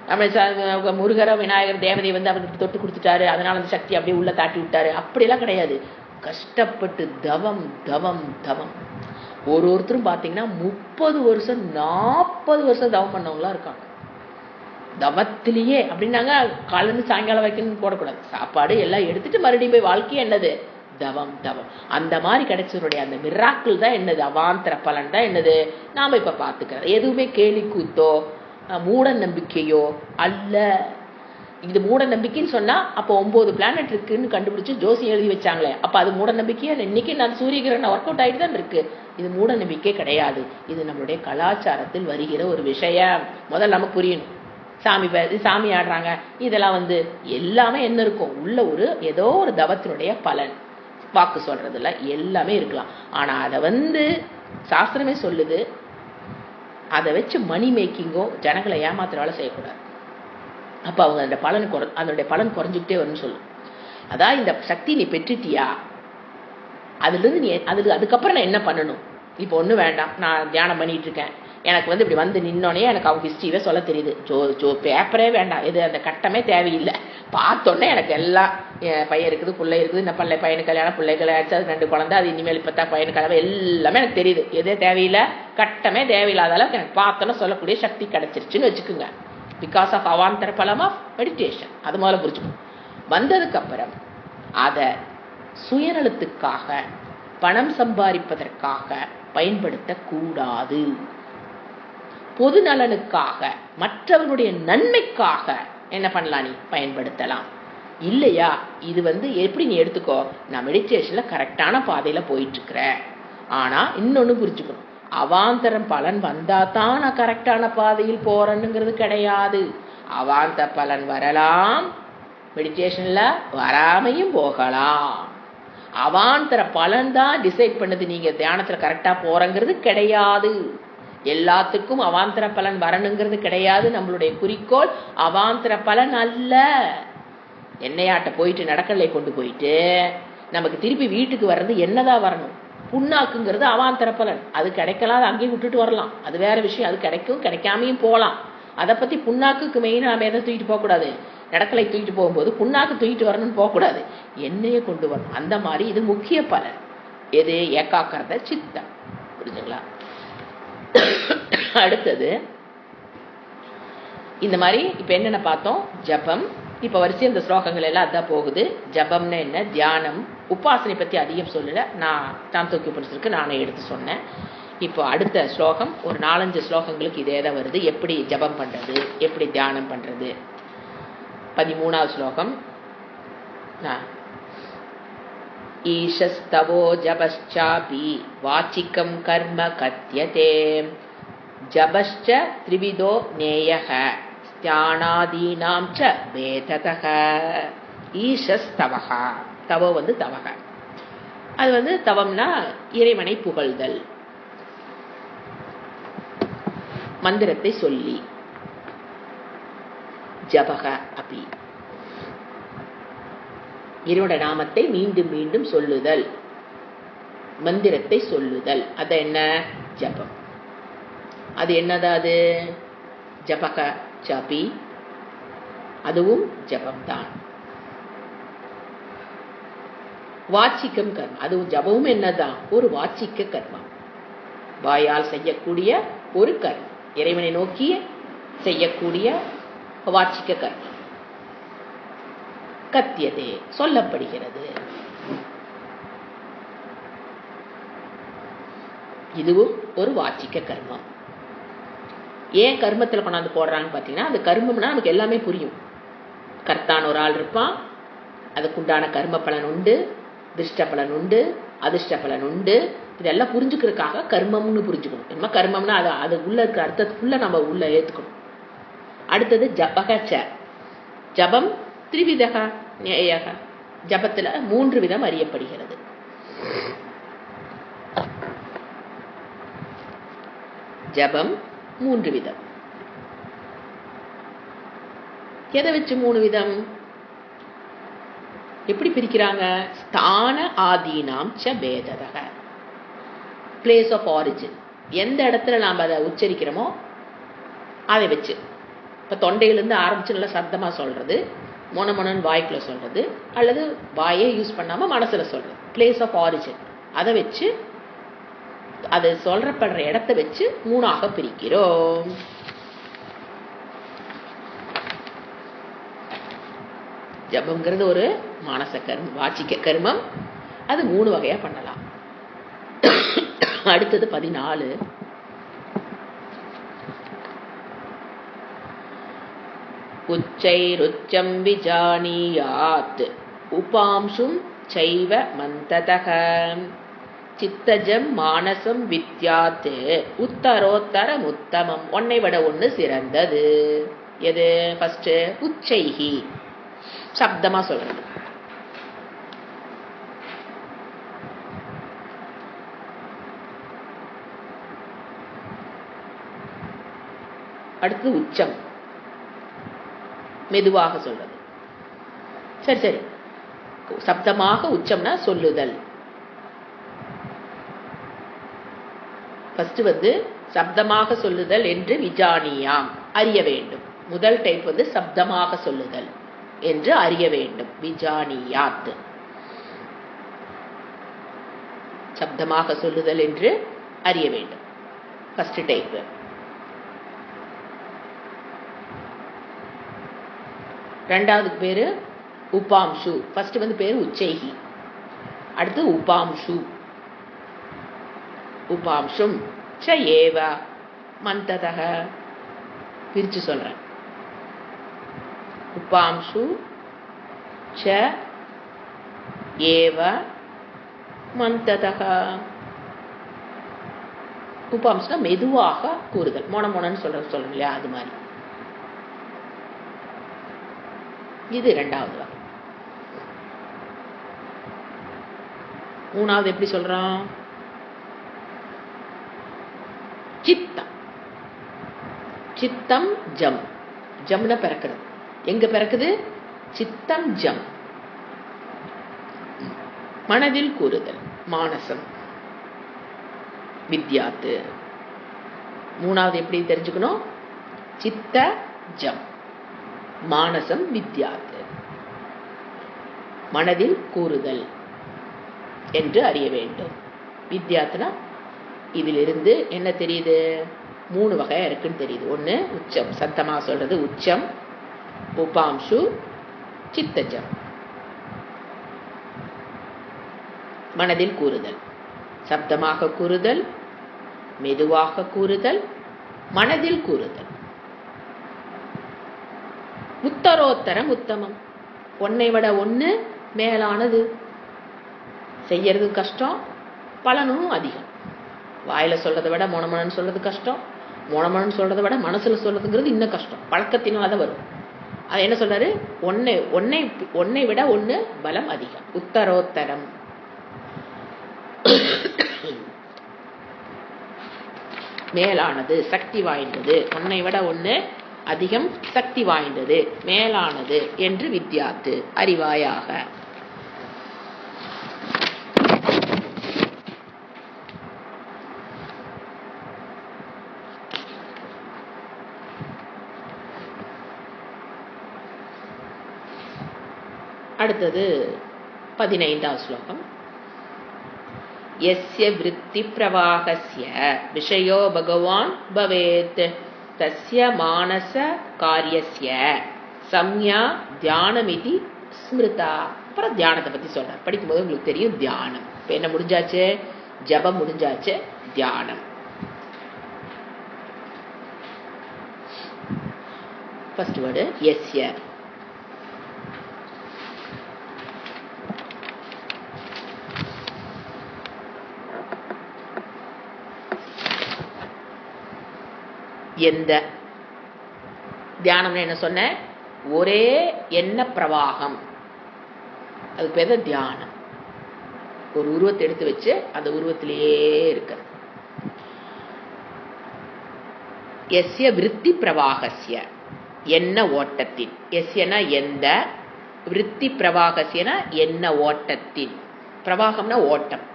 நம்ம முருகர விநாயகர் தேவதை அவருக்கு தொட்டு கொடுத்துட்டாரு, அதனால அந்த சக்தி அப்படியே உள்ள தாட்டி விட்டாரு, அப்படியெல்லாம் கிடையாது. கஷ்டப்பட்டு தவம் தவம் தவம். ஒருத்தரும் பார்த்தீங்கன்னா 30 வருஷம் 40 வருஷம் தவம் பண்ணவங்களா இருக்காங்க. தவத்திலேயே அப்படின்னாங்க காலையிலேருந்து சாயங்காலம் வைக்கணும்னு போடக்கூடாது, சாப்பாடு எல்லாம் எடுத்துட்டு மறுபடியும் போய் வாழ்க்கையே என்னது தவம் தவம். அந்த மாதிரி கிடைச்சவருடைய அந்த மிராக்கிள் தான் என்னது, அவாந்தர பலன் தான் என்னது நாம இப்ப பார்த்துக்கிறது. எதுவுமே கேலி கூத்தோ மூட நம்பிக்கையோ அல்ல. இது மூட நம்பிக்கைன்னு சொன்னா அப்போ 9 பிளானட் இருக்குன்னு கண்டுபிடிச்சு ஜோசி எழுதி வச்சாங்களே, அப்ப அது மூட நம்பிக்கையா? இன்னைக்கு நான் சூரிய கிரகணம் ஒர்க் அவுட் ஆகிட்டு தான் இருக்கு. இது மூட நம்பிக்கை கிடையாது, இது நம்மளுடைய கலாச்சாரத்தில் வருகிற ஒரு விஷயம். முதல்ல நமக்கு புரியணும். சாமி ஆடுறாங்க, இதெல்லாம் எல்லாமே என்ன இருக்கும் உள்ள, ஒரு ஏதோ ஒரு தவத்தினுடைய பலன் வாக்கு சொல்றதுல எல்லாமே இருக்கலாம். ஆனா அதை சாஸ்திரமே சொல்லுது, அதை வச்சு மணி மேக்கிங்கோ ஜனங்களை ஏமாத்துற வேலை செய்யக்கூடாது. அப்போ அவங்க அதனுடைய பலன் குறைஞ்சிக்கிட்டே வரும்னு சொல்லும். அதான் இந்த சக்தி நீ பெற்றுட்டியா, அதுலேருந்து நீ அதுக்கப்புறம் நான் என்ன பண்ணணும்? இப்போ ஒன்றும் வேண்டாம், நான் தியானம் பண்ணிட்டு இருக்கேன், எனக்கு இப்படி நின்னோடனே எனக்கு அவங்க ஹிஸ்ட்ரியே சொல்ல தெரியுது, பேப்பரே வேண்டாம், எது அந்த கட்டமே தேவையில்லை, பார்த்தோன்னே எனக்கு எல்லாம் பையன் இருக்குது பிள்ளை இருக்குது, இந்த பையனுக்கு கல்யாணம் பிள்ளை கல்யாணம் அது 2 குழந்தை, அது இனிமேல் இப்போ தான் பையனுக்கு கல்யாணம், எல்லாமே எனக்கு தெரியுது, எதே தேவையில்லை, கட்டமே தேவையில்லாத அளவுக்கு எனக்கு பார்த்தோன்னே சொல்லக்கூடிய சக்தி கிடைச்சிருச்சுன்னு வச்சுக்கோங்க. பிகாஸ் ஆஃப் அவாந்தர பலம் ஆஃப் மெடிடேஷன். அது முதல்ல புரிஞ்சுக்கணும். வந்ததுக்கப்புறம் அதை சுயநலத்துக்காக பணம் சம்பாதிப்பதற்காக பயன்படுத்தக்கூடாது. பொது நலனுக்காக மற்றவர்களுடைய நன்மைக்காக என்ன பண்ணலாம், நீ பயன்படுத்தலாம். இல்லையா, இது எப்படி நீ எடுத்துக்கோ, நான் மெடிடேஷன்ல கரெக்டான பாதையில போயிட்டு இருக்கிறேன். ஆனா இன்னொன்னு புரிஞ்சுக்கணும், அவாந்தரம் பலன் வந்தா தான் நான் கரெக்டான பாதையில் போறேன்னுங்கிறது கிடையாது. அவாந்த பலன் வரலாம், மெடிடேஷன்ல வராமையும் போகலாம். அவாந்தர பலன் தான் டிசைட் பண்ணுது நீங்க தியானத்துல கரெக்டா போறங்கிறது கிடையாது. எல்லாத்துக்கும் அவாந்தர பலன் வரணுங்கிறது கிடையாது. நம்மளுடைய குறிக்கோள் அவாந்தர பலன் அல்ல. எண்ணெயாட்ட போயிட்டு நடக்கலை கொண்டு போயிட்டு நமக்கு திருப்பி வீட்டுக்கு வர்றது என்னதான் வரணும், புண்ணாக்குங்கிறது அவாந்தர பலன். அது கிடைக்கலாம், அது அங்கேயும் விட்டுட்டு வரலாம், அது வேற விஷயம். அது கிடைக்கும், கிடைக்காமையும் போகலாம். அதை பத்தி புண்ணாக்குக்கு மெயினாக நம்ம எதை தூக்கிட்டு போகக்கூடாது, நடக்கலை தூக்கிட்டு போகும்போது புண்ணாக்கு தூக்கிட்டு வரணும்னு போகக்கூடாது, எண்ணெயை கொண்டு வரணும். அந்த மாதிரி இது முக்கிய பலன். எது? ஏகாக்கிரத சித்தம். புரிஞ்சுங்களா? அடுத்தது இந்த மாதிரி இப்போ என்னென்ன பார்த்தோம்? ஜபம். இப்போ வரிசை இந்த ஸ்லோகங்கள் எல்லாம் அதான் போகுது. ஜபம்னு என்ன? தியானம். உபாசனை பற்றி அதிகம் சொல்லலை, நான் சாந்தோக்கிய உபனிஷத்துக்கு நானே எடுத்து சொன்னேன். இப்போ அடுத்த ஸ்லோகம் ஒரு 4-5 ஸ்லோகங்களுக்கு இதே தான் வருது. எப்படி ஜபம் பண்ணுறது, எப்படி தியானம் பண்ணுறது. 13வது ஸ்லோகம். ஈஷஸ்தவோ ஜபஸ்சாபி வாச்சிக்கம் கர்ம கத்யதே ஜபஸ்ச த்ரிவிதோ நேயஹ ஸ்தியானாதீனாம் ச வேததஹ. ஈஷஸ்தவஹ, தவோ தவக, அது தவம்னா இறைவனை புகழ்தல், மந்திரத்தை சொல்லி. ஜபக அபி, இறைவனுடைய நாமத்தை மீண்டும் மீண்டும் சொல்லுதல், மந்திரத்தை சொல்லுதல். அது என்ன? ஜபம். அது என்னதான்? அது ஜபக சாபி, அதுவும் ஜபம்தான். வாச்சிக்கம் கர்மம், அதுவும் ஜபமும் என்னதான்? ஒரு வாச்சிக்க கர்மம், வாயால் செய்யக்கூடிய ஒரு கர்மம், இறைவனை நோக்கி செய்யக்கூடிய வாச்சிக்க கர்மம். கத்தியதே, சொல்லப்படுகிறது. இதுவும் ஒரு வாச்சிக்க கர்மம். ஏன் கர்மத்தில் கொண்டாந்து போடுறான்னு பார்த்தீங்கன்னா, அந்த கர்மம்னா நமக்கு எல்லாமே புரியும். கர்த்தான் ஒரு ஆள் இருப்பான், அதுக்குண்டான கர்ம பலன் உண்டு, திருஷ்ட பலன் உண்டு, அதிர்ஷ்ட பலன் உண்டு. இதெல்லாம் புரிஞ்சுக்கிறதுக்காக கர்மம்னு புரிஞ்சுக்கணும். என்ன கர்மம்னா அது உள்ள இருக்கிற அர்த்தத்துக்குள்ள நம்ம உள்ள ஏற்றுக்கணும். அடுத்தது ஜபக. ஜபம் திரிவிதக நேயக, ஜபத்தில் 3 விதம் அறியப்படுகிறது. ஜபம் 3 விதம். எதை வச்சு 3 விதம்? எப்படி பிரிக்கிறாங்க? ஸ்தான ஆதீனாம் ச பேததக, பிளேஸ் ஆஃப் ஆரிஜின், எந்த இடத்துல நாம் அதை உச்சரிக்கிறோமோ அதை வச்சு. இப்போ தொண்டையிலேருந்து ஆரம்பிச்சு நல்லா சத்தமாக சொல்றது, மொனமொனன் வாய்க்குள்ள சொல்றது, அல்லது வாயே யூஸ் பண்ணாமல் மனசில் சொல்றது. பிளேஸ் ஆஃப் ஆரிஜின், அதை வச்சு அது சொல்றப்படுற இடத்தை வச்சு 3ஆக பிரிக்கிறோம். ஜபம்ங்கிறது ஒரு மானச கர்மம், வாச்சிக்க கர்மம். அது 3 வகையா பண்ணலாம். அடுத்தது 14. உச்சைருச்சம் விஜானியாத் உபாம்சும் சைவ மந்ததக சித்தஜம் மானசம் வித்யாத் உத்தரோத்தரம் உத்தமம். ஒன்னை விட ஒன்று சிறந்தது. எது? ஃபர்ஸ்ட் உச்சைஹி, சப்தமா சொல்றது. அடுத்து உச்சம், மெதுவாக சொல்றது. சரி, சப்தமாக உச்சம்னா சொல்லுதல். ஃபர்ஸ்ட் சப்தமாக சொல்லுதல் என்று விஜானியாம், அறிய வேண்டும். முதல் டைப் சப்தமாக சொல்லுதல் என்று அறிய வேண்டும். விஜானியாத், சப்தமாக சொல்லுதல் என்று அறிய வேண்டும். First type. ரெண்டாவது பேரு உபாம்சு. ஃபர்ஸ்ட் பேரு உச்சைகி, அடுத்து உபாம்சு. உபாம்சும் ச ஏவ மந்ததக, பிரிச்சு சொல்றேன். உபாம்சு ச ஏவ மந்ததக. உபாம்சுனா மெதுவாக கூறுதல், மொனமொனன்னு சொல்லணும் இல்லையா, அது மாதிரி. இது 2வது வகை. 3வது எப்படி சொல்றான்? சித்தம். சித்தம் ஜம், ஜம்னா பிறக்கிறது. எங்க பிறக்குது? சித்தம் ஜம், மனதில் கூறுதல், மானசம் வித்யாத்து. 3வது எப்படி தெரிஞ்சுக்கணும்? சித்த ஜம், மானசம் வித்யாத்து, மனதில் கூறுதல் என்று அறிய வேண்டும். வித்யாத்துனா இதிலிருந்து என்ன தெரியுது? 3 வகையா இருக்குன்னு தெரியுது. ஒன்று உச்சம், சத்தமாக சொல்றது உச்சம், உபாம்சு, சித்தஜம். மனதில் கூறுதல், சப்தமாக கூறுதல், மெதுவாக கூறுதல், மனதில் கூறுதல். உத்தரோத்தரம் உத்தமம், ஒன்னை விட ஒன்று மேலானது. செய்யறது கஷ்டம், பலனும் அதிகம். வாயில சொல்றதை விட மொனமொனன்னு சொல்றது கஷ்டம், மொனமொனன்னு சொல்றதை விட மனசுல சொல்றதுங்கிறது இன்னும் கஷ்டம். பழக்கத்தினால தான் வரும். அது என்ன சொல்றாரு? ஒன்னை விட ஒன்று பலம் அதிகம். உத்தரோத்தரம். மேலானது, சக்தி வாய்ந்தது. ஒன்னை விட ஒன்று அதிகம், சக்தி வாய்ந்தது, மேலானது என்று வித்யாத்து, அறிவாயாக. அடுத்தது 15வது ஸ்லோகம். யஸ்ய விருத்தி பிரவாகஸ்ய விஷயோ பகவான் பவேத் தஸ்ய மானச காரியஸ்ய சம்யா தியானமிதி ஸ்மிருதா. அப்புறம் தியானத்தை பத்தி சொல்றார். படிக்கும்போது உங்களுக்கு தெரியும் தியானம். இப்ப என்ன முடிஞ்சாச்சு? ஜபம் முடிஞ்சாச்சு, தியானம். ஃபர்ஸ்ட் வேர்டு யஸ்ய. எந்த தியானம்னு என்ன சொன்ன? ஒரே எண்ண பிரவாகம், அது பேர் தியானம். ஒரு உருவத்தை எடுத்து வச்சு அந்த உருவத்திலேயே இருக்கிறது. எஸ்ய விருத்தி பிரவாகஸ்ய, என்ன ஓட்டத்தின். எஸ்யனா எந்த, விருத்தி பிரவாகஸ்யனா என்ன ஓட்டத்தின். பிரவாகம்னா ஓட்டம்.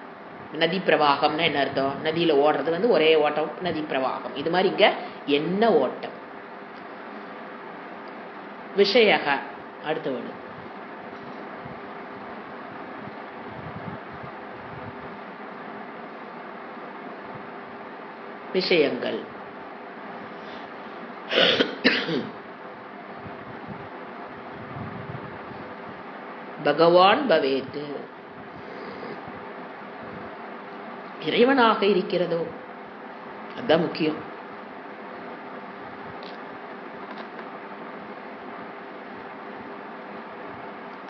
நதி பிரவாகம்னா என்ன அர்த்தம்? நதியில ஓடுறது ஒரே ஓட்டம், நதி பிரவாகம். இது மாதிரி இங்க என்ன ஓட்டம். விஷயக அடுத்த வேர்டு. விஷயங்கள். பகவான் பவேத், இறைவனாக இருக்கிறதோ, அதுதான் முக்கியம்.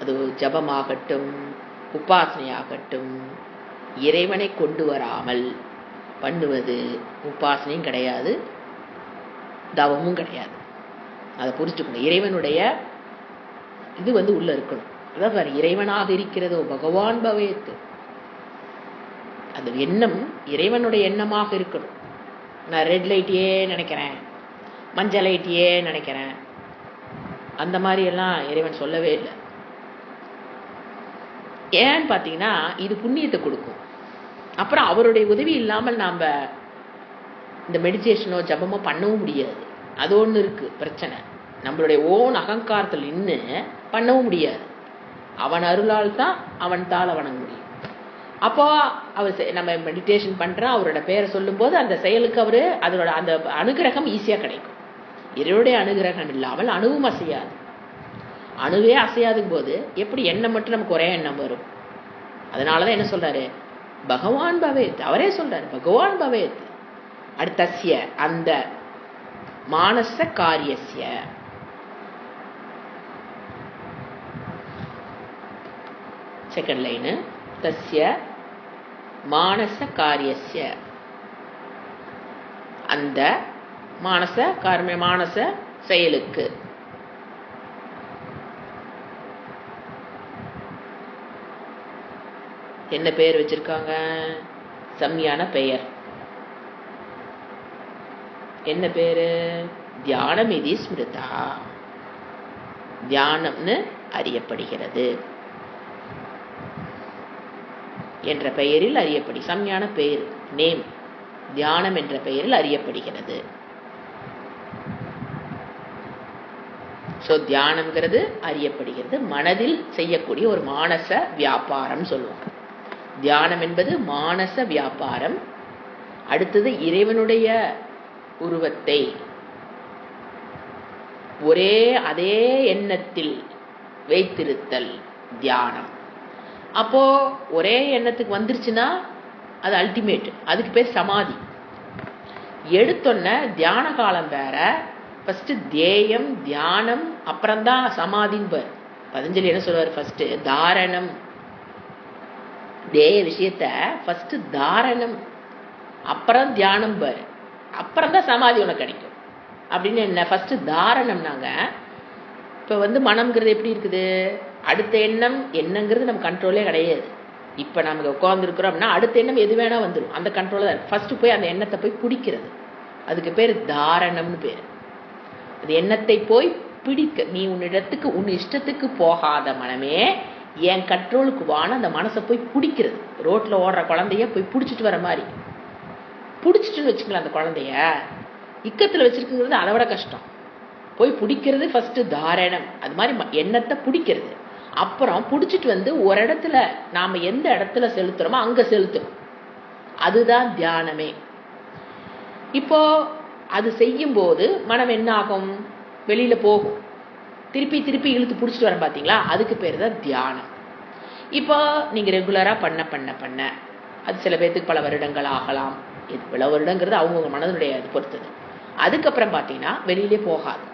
அது ஜபமாகட்டும், உபாசனையாகட்டும், இறைவனை கொண்டு வராமல் பண்ணுவது உபாசனையும் கிடையாது, தவமும் கிடையாது. அதை புரிஞ்சுக்கணும். இறைவனுடைய இது உள்ள இருக்கணும். அதான் இறைவனாக இருக்கிறதோ பகவான் பவேத், அந்த எண்ணம் இறைவனுடைய எண்ணமாக இருக்கணும். நான் ரெட் லைட்டையே நினைக்கிறேன், மஞ்சள் லைட்டையே நினைக்கிறேன், அந்த மாதிரி எல்லாம் இறைவன் சொல்லவே இல்லை. ஏன்னு பார்த்தீங்கன்னா இது புண்ணியத்தை கொடுக்கும். அப்புறம் அவருடைய உதவி இல்லாமல் நாம் இந்த மெடிடேஷனோ ஜபமோ பண்ணவும் முடியாது. அது ஒன்று இருக்கு பிரச்சனை. நம்மளுடைய ஓன் அகங்காரத்தில் நின்று பண்ணவும் முடியாது. அவன் அருளால் தான் அவன் தாள வணங்க முடியும். அப்போ அவர் நம்ம மெடிடேஷன் பண்றோம், அவரோட பேரை சொல்லும் போது அந்த செயலுக்கு அவரு அதோட அந்த அனுகிரகம் ஈஸியா கிடைக்கும். இறைவனுடைய அனுகிரகம் இல்லாமல் அணுவும் அசையாது. அணுவே அசையாதும் போது எப்படி எண்ணம் மட்டும் நமக்கு ஒரே எண்ணம் வரும்? அதனாலதான் என்ன சொல்றாரு? பகவான் பவேத். அவரே சொல்றாரு பகவான் பவேத். அடுத்தஸ்ய அந்த மானச காரியஸ்ய, செகண்ட் லைனு, தஸ்ய மானச காரியஸ்ய, அந்த மானச கார்ம மானச செயலுக்கு. என்ன பெயர் வச்சிருக்காங்க? சம்யான பெயர். என்ன பேரு? தியானமிதி ஸ்மிருதா, தியானம்னு அறியப்படுகிறது என்ற பெயரில் அறியப்படி, சம்யான பெயர், நேம், தியானம் என்ற பெயரில் அறியப்படுகிறது. தியானம்ங்கிறது அறியப்படுகிறது, மனதில் செய்யக்கூடிய ஒரு மானச வியாபாரம் சொல்லுவோம். தியானம் என்பது மானச வியாபாரம். அடுத்தது இறைவனுடைய உருவத்தை ஒரே அதே எண்ணத்தில் வைத்திருத்தல் தியானம். அப்போ ஒரே எண்ணத்துக்கு வந்துருச்சுன்னா அது அல்டிமேட், அதுக்கு பேர் சமாதி. எடுத்தொன்ன தியான காலம் வேற, ஃபர்ஸ்ட் தேயம் தியானம் அப்புறம்தான் சமாதின்னு பேர். பதஞ்சலி என்ன சொல்லுவார், ஃபர்ஸ்ட் தாரணம், தேய விஷயத்த ஃபர்ஸ்ட் தாரணம் அப்புறம் தியானம் பேர், அப்புறம் தான் சமாதி உனக்கு கிடைக்கும் அப்படின்னு. என்ன ஃபர்ஸ்ட் தாரணம்னாங்க. இப்போ மனம்ங்கிறது எப்படி இருக்குது, அடுத்த எண்ணம் என்னங்கிறது நம்ம கண்ட்ரோலே கிடையாது. இப்போ நமக்கு உட்காந்துருக்குறோம் அப்படின்னா அடுத்த எண்ணம் எது வேணா வந்துடும், அந்த கண்ட்ரோல் தான். ஃபர்ஸ்ட் போய் அந்த எண்ணத்தை போய் பிடிக்கிறது, அதுக்கு பேர் தாரணம்னு பேர். அது எண்ணத்தை போய் பிடிக்க, நீ உன்னிடத்துக்கு உன் இஷ்டத்துக்கு போகாத மனமே என் கண்ட்ரோலுக்கு வான அந்த மனசை போய் பிடிக்கிறது. ரோட்டில் ஓடுற குழந்தைய போய் பிடிச்சிட்டு வர மாதிரி பிடிச்சிட்டுன்னு வச்சுக்கலாம். அந்த குழந்தைய இக்கத்தில் வச்சிருக்குங்கிறது அதை விட கஷ்டம். போய் பிடிக்கிறது ஃபர்ஸ்ட் தாரணம். அது மாதிரி எண்ணத்தை பிடிக்கிறது, அப்புறம் பிடிச்சிட்டு ஒரு இடத்துல நாம எந்த இடத்துல செலுத்துறோமோ அங்க செலுத்தணும். அதுதான் தியானமே. இப்போ அது செய்யும் போது மனம் என்ன ஆகும், வெளியில போகும், திருப்பி திருப்பி இழுத்து பிடிச்சிட்டு வர பாத்தீங்களா, அதுக்கு பேர் தான் தியானம். இப்போ நீங்க ரெகுலரா பண்ண பண்ண பண்ண அது சில பேர்த்துக்கு பல வருடங்கள் ஆகலாம். பல வருடங்கிறது அவங்கவுங்க மனதுடைய இது பொறுத்தது. அதுக்கப்புறம் பாத்தீங்கன்னா வெளியிலே போகாது.